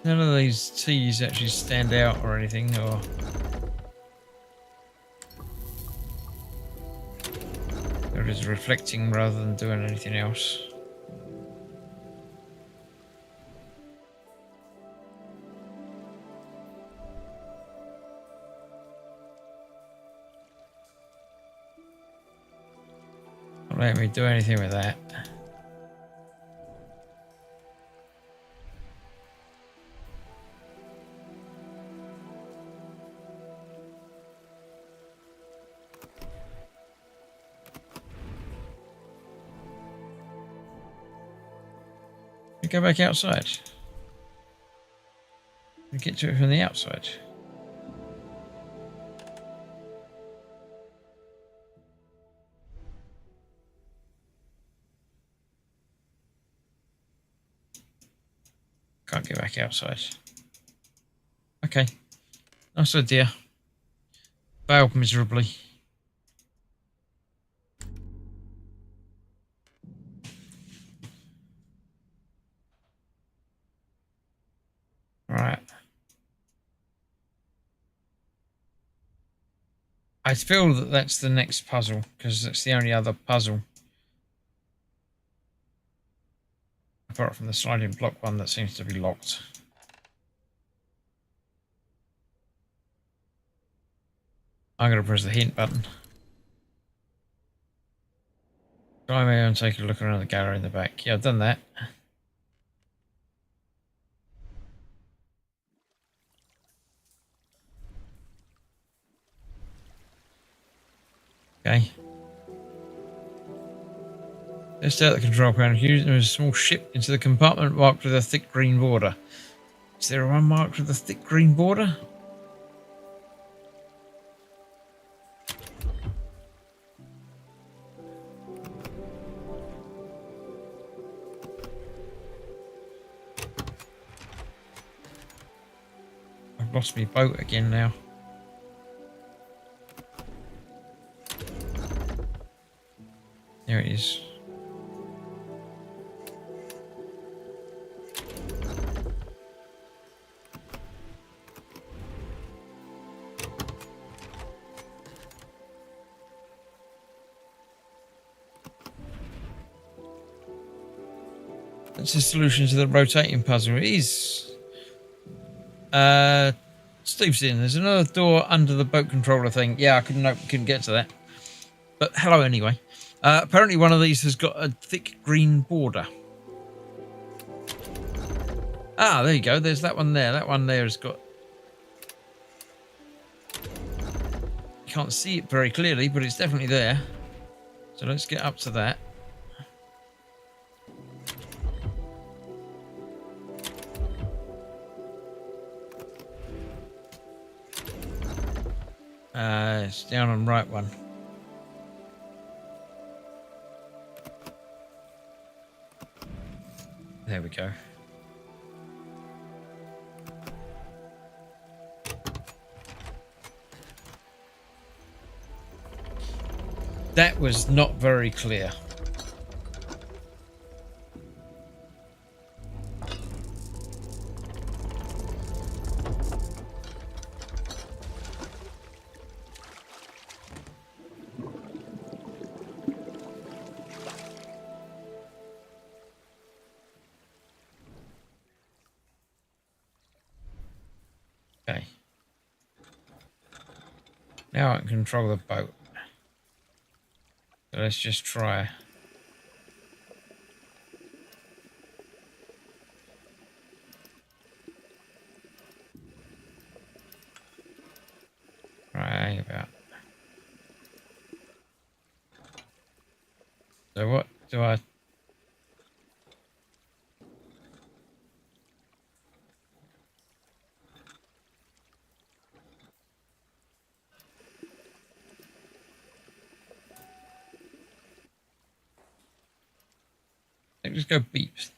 None of these T's actually stand out or anything, or they're just reflecting rather than doing anything else. Not letting me do anything with that. Go back outside. Get to it from the outside. Can't get back outside. Okay. Nice idea. Failed miserably. Right. I feel that that's the next puzzle because that's the only other puzzle apart from the sliding block one that seems to be locked. I'm going to press the hint button. Try me and take a look around the gallery in the back. Yeah, I've done that. Okay. Let's out the control panel. Using a small ship into the compartment marked with a thick green border. Is there one marked with a thick green border? I've lost my boat again now. There it is. That's the solution to the rotating puzzle. It is. Steve's in. There's another door under the boat controller thing. Yeah, I couldn't get to that. But hello anyway. Apparently one of these has got a thick green border. Ah, there you go. There's that one there. That one there has got... Can't see it very clearly, but it's definitely there. So let's get up to that. It's down on the right one. There we go. That was not very clear. Okay. Now I can control the boat. So let's just try. Right about. So what do I... Let's just go beeps.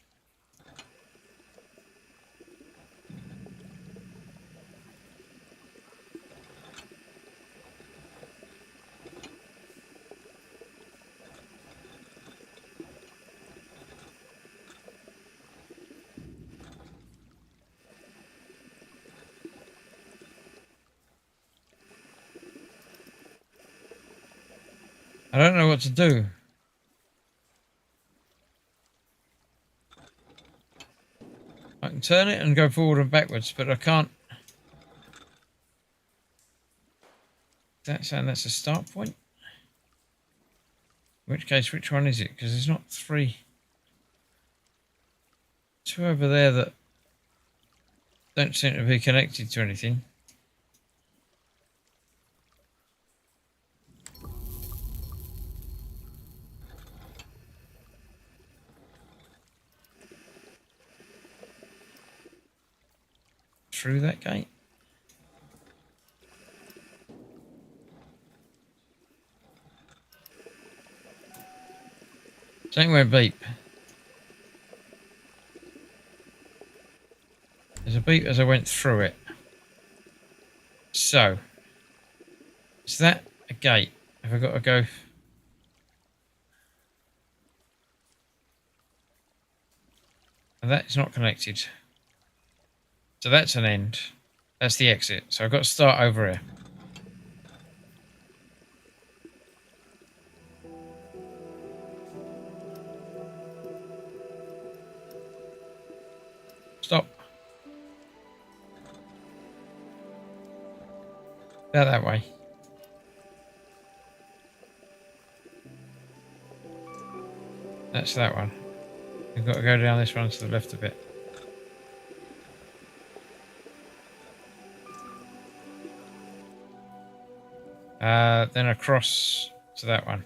I don't know what to do. I can turn it and go forward and backwards, but I can't. That's saying that's a start point. In which case, which one is it? Because there's not three. Two over there that don't seem to be connected to anything. Through that gate. Same way beep. There's a beep as I went through it. So, is that a gate? Have I got to go? And that is not connected. So that's an end. That's the exit. So I've got to start over here. Stop. Go that way. That's that one. We've got to go down this one to the left a bit. Then across to that one.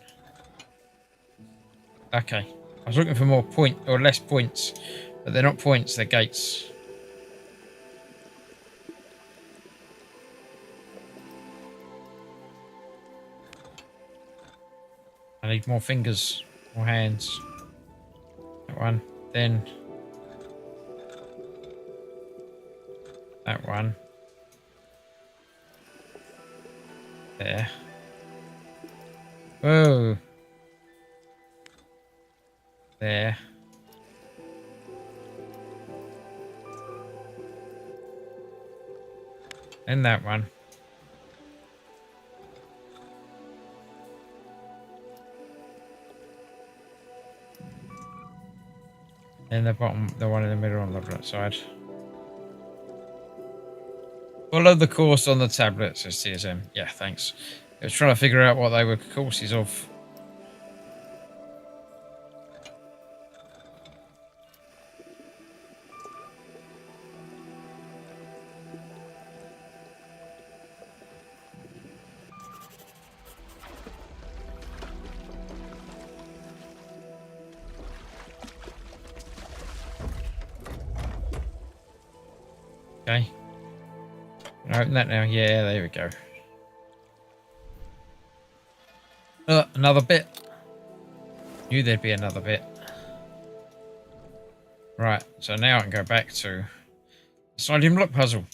Okay. I was looking for more point or less points, but they're not points, they're gates. I need more fingers, more hands. That one. Then that one. There. Whoa. There. And that one. And the bottom, the one in the middle on the right side. Follow the course on the tablet, says TSM. Yeah, thanks. I was trying to figure out what they were courses of. Okay. Can I open that now? Yeah, there we go. Another bit. Knew there'd be another bit. Right, so now I can go back to the sliding block puzzle.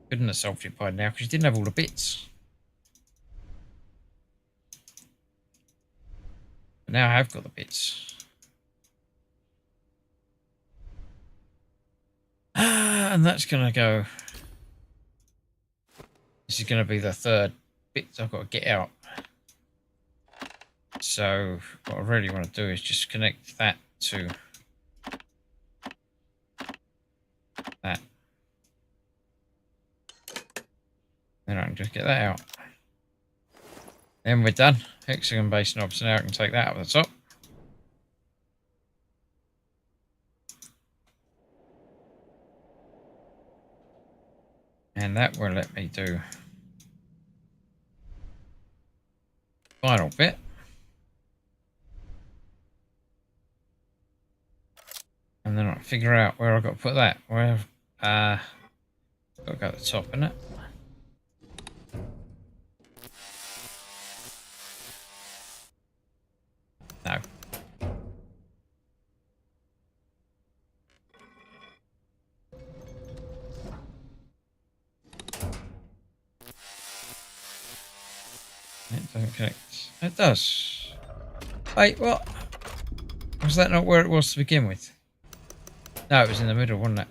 Couldn't have solved it by now because you didn't have all the bits. But now I have got the bits. And that's going to go. This is going to be the third bit I've got to get out. So what I really want to do is just connect that to that. Then I can just get that out. Then we're done. Hexagon base knob, so now I can take that up the top. And that will let me do final bit. And then I'll figure out where I've got to put that. Where got to go at the top, isn't it? No. It doesn't connect. It does. Wait, what? Was that not where it was to begin with? No, it was in the middle, wasn't it?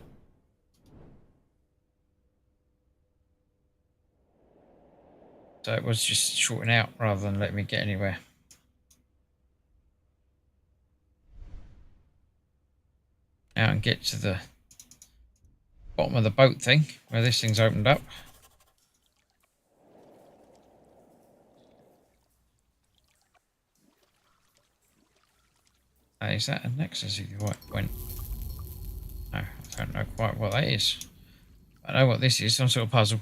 So it was just shorting out rather than letting me get anywhere. Now I can get to the bottom of the boat thing, where this thing's opened up. Is that a nexus? What went? No, I don't know quite what that is. I know what this is, some sort of puzzle.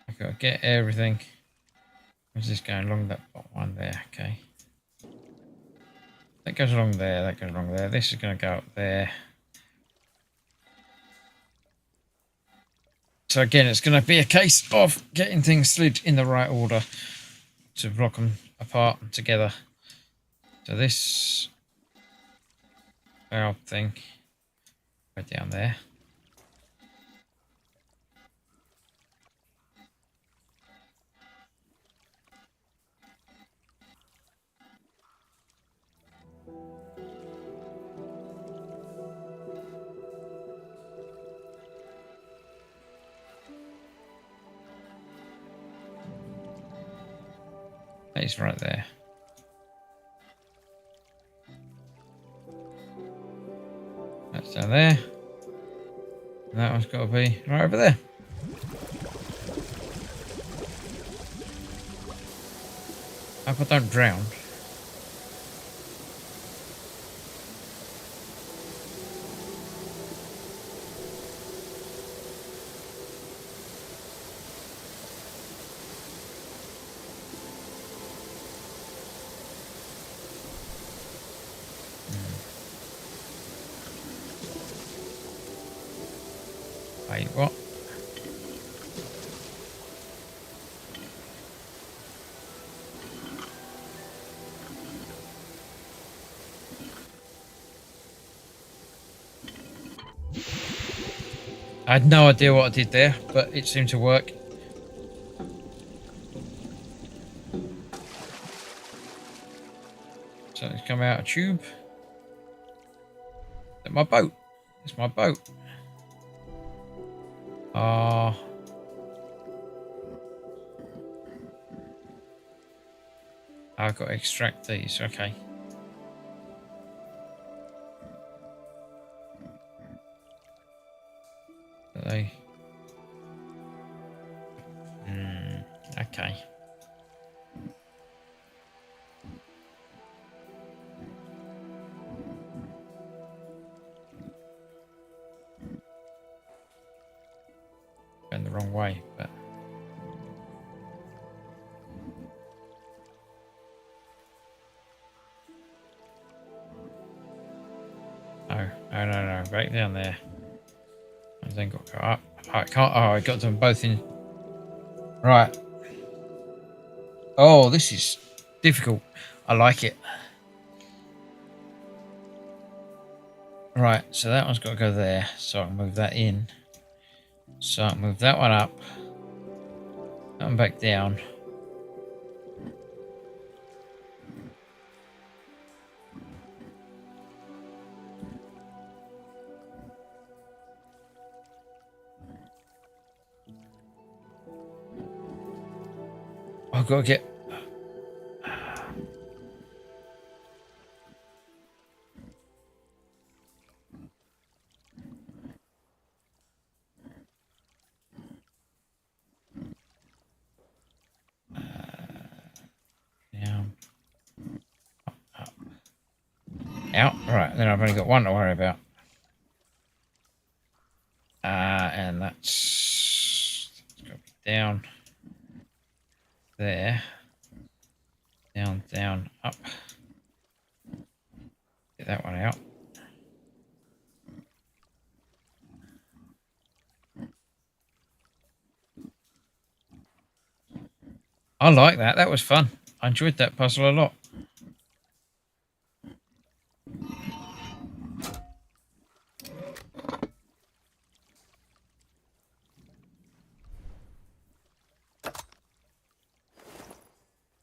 I've got to get everything. Where's this going? Along that bottom one there, okay. That goes along there, that goes along there. This is going to go up there. So again, it's going to be a case of getting things slid in the right order to block them apart and together. So this valve thing, right down there. It's right there. That's down there. And that one's got to be right over there. I hope I don't drown. Wait, what? I had no idea what I did there, but it seemed to work. So it's come out a tube. Is that my boat? It's my boat. I've got to extract these. Okay. Are they? Okay. Going the wrong way, but. No. Back down there. And then got to go up. Oh, I can't. Oh, I got them both in. Right. Oh, this is difficult. I like it. Right, so that one's got to go there. So I'll move that in. So I'll move that one up. That one back down. I've got to get... down. Up. Out. Right, then I've only got one to worry about. And that's got to be down there. Down, up. Get that one out. I like that. That was fun. I enjoyed that puzzle a lot.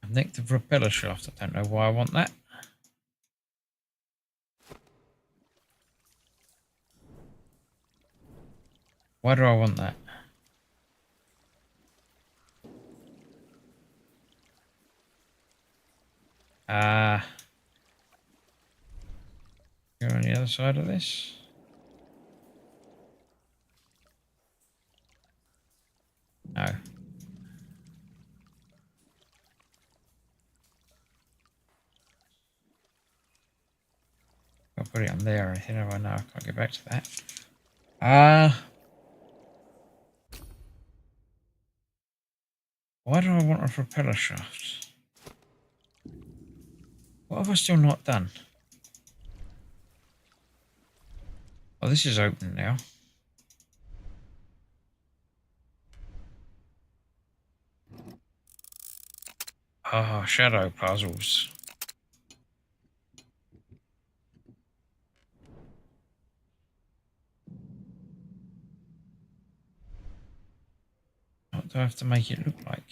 Nick the propeller shaft. I don't know why I want that. Why do I want that? Go on the other side of this. No. I'll put it on there or anything. I know I can't get back to that. Why do I want a propeller shaft? What have I still not done? Oh, this is open now. Oh, shadow puzzles. What do I have to make it look like?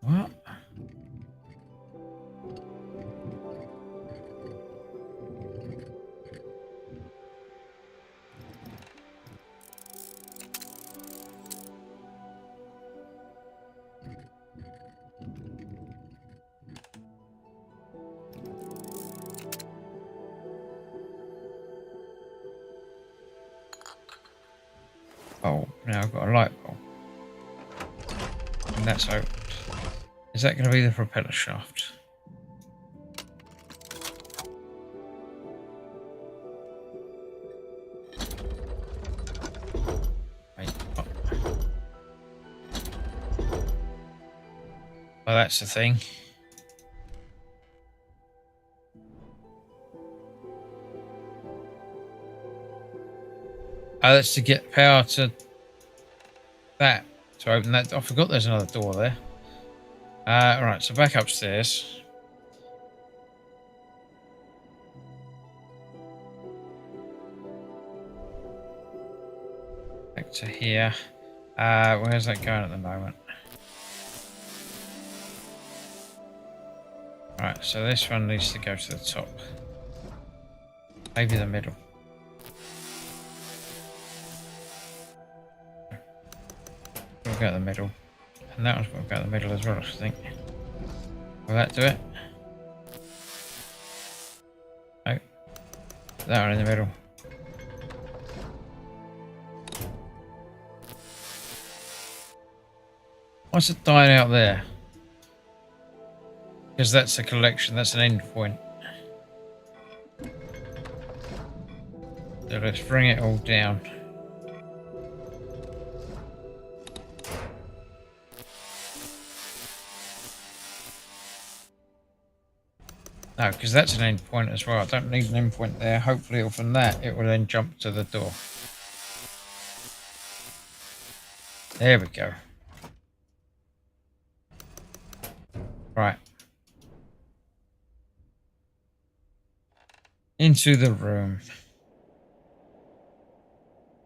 What? Oh, now I've got a light bulb. And that's opened. Is that going to be the propeller shaft? Wait, what? Oh, that's the thing. Oh, that's to get power to that. To open that. I forgot there's another door there. Right, so back upstairs. Back to here. Where's that going at the moment? Right, so this one needs to go to the top. Maybe the middle. We'll go to the middle. And that one's got to go to the middle as well, I think. Will that do it? No. That one in the middle. What's it dying out there? Because that's a collection, that's an end point. So let's bring it all down. No, because that's an end point as well. I don't need an end point there. Hopefully from that it will then jump to the door. There we go. Right. Into the room.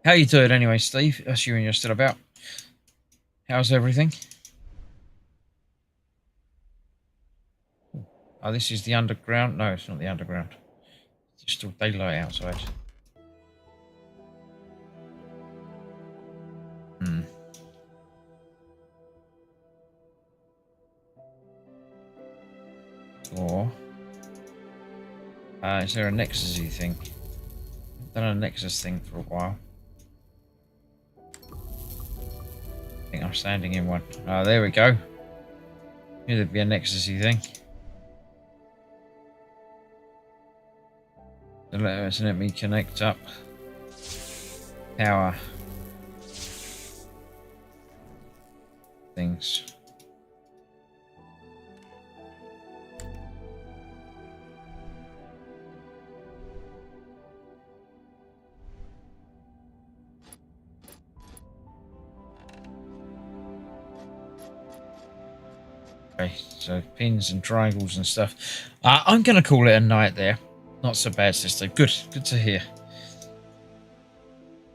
How you doing anyway, Steve? Assuming you're still about. How's everything? Oh, this is the underground. No, it's not the underground. It's still daylight outside. Or is there a Nexus-y thing? I've done a Nexus thing for a while. I think I'm standing in one. Oh, there we go. Knew there'd be a Nexus-y thing. So let me connect up power things. Okay, so pins and triangles and stuff. I'm going to call it a night there. Not so bad, sister. Good to hear.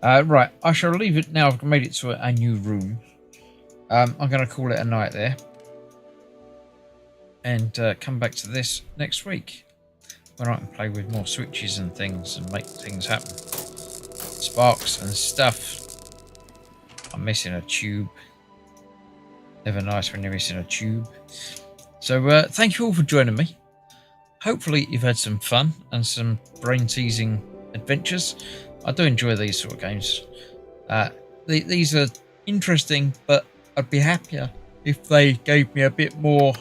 Right, I shall leave it now. I've made it to a new room. I'm going to call it a night there. And come back to this next week. When I can play with more switches and things and make things happen. Sparks and stuff. I'm missing a tube. Never nice when you're missing a tube. So thank you all for joining me. Hopefully you've had some fun and some brain-teasing adventures. I do enjoy these sort of games. These are interesting, but I'd be happier if they gave me a bit more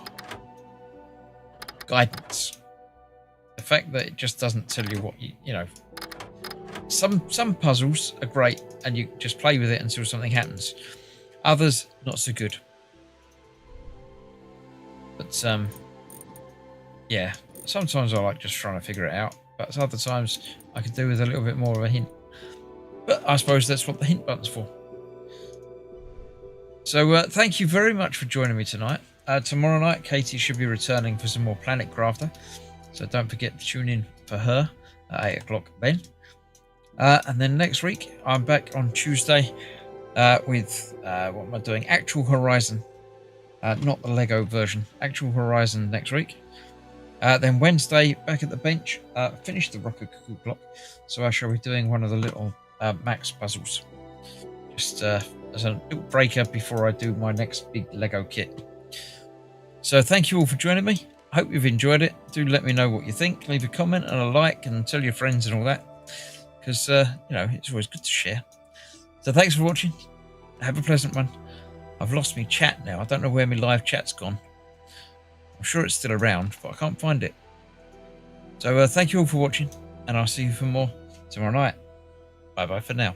guidance. The fact that it just doesn't tell you what you know. Some puzzles are great and you just play with it until something happens. Others, not so good. But yeah, sometimes I like just trying to figure it out, but other times I could do with a little bit more of a hint. But I suppose that's what the hint button's for. So thank you very much for joining me tonight. Tomorrow night, Katie should be returning for some more Planet Crafter, so don't forget to tune in for her at 8 o'clock then. And then next week, I'm back on Tuesday with, what am I doing? Actual Horizon. Not the Lego version. Actual Horizon next week. Then Wednesday, back at the bench. Finish the Rocket Cuckoo Clock. So I shall be doing one of the little Max puzzles. Just as a little breaker before I do my next big Lego kit. So thank you all for joining me. I hope you've enjoyed it. Do let me know what you think. Leave a comment and a like and tell your friends and all that. Because, you know, it's always good to share. So thanks for watching. Have a pleasant one. I've lost my chat now. I don't know where my live chat's gone. I'm sure it's still around, but I can't find it. So thank you all for watching, and I'll see you for more tomorrow night. Bye-bye for now.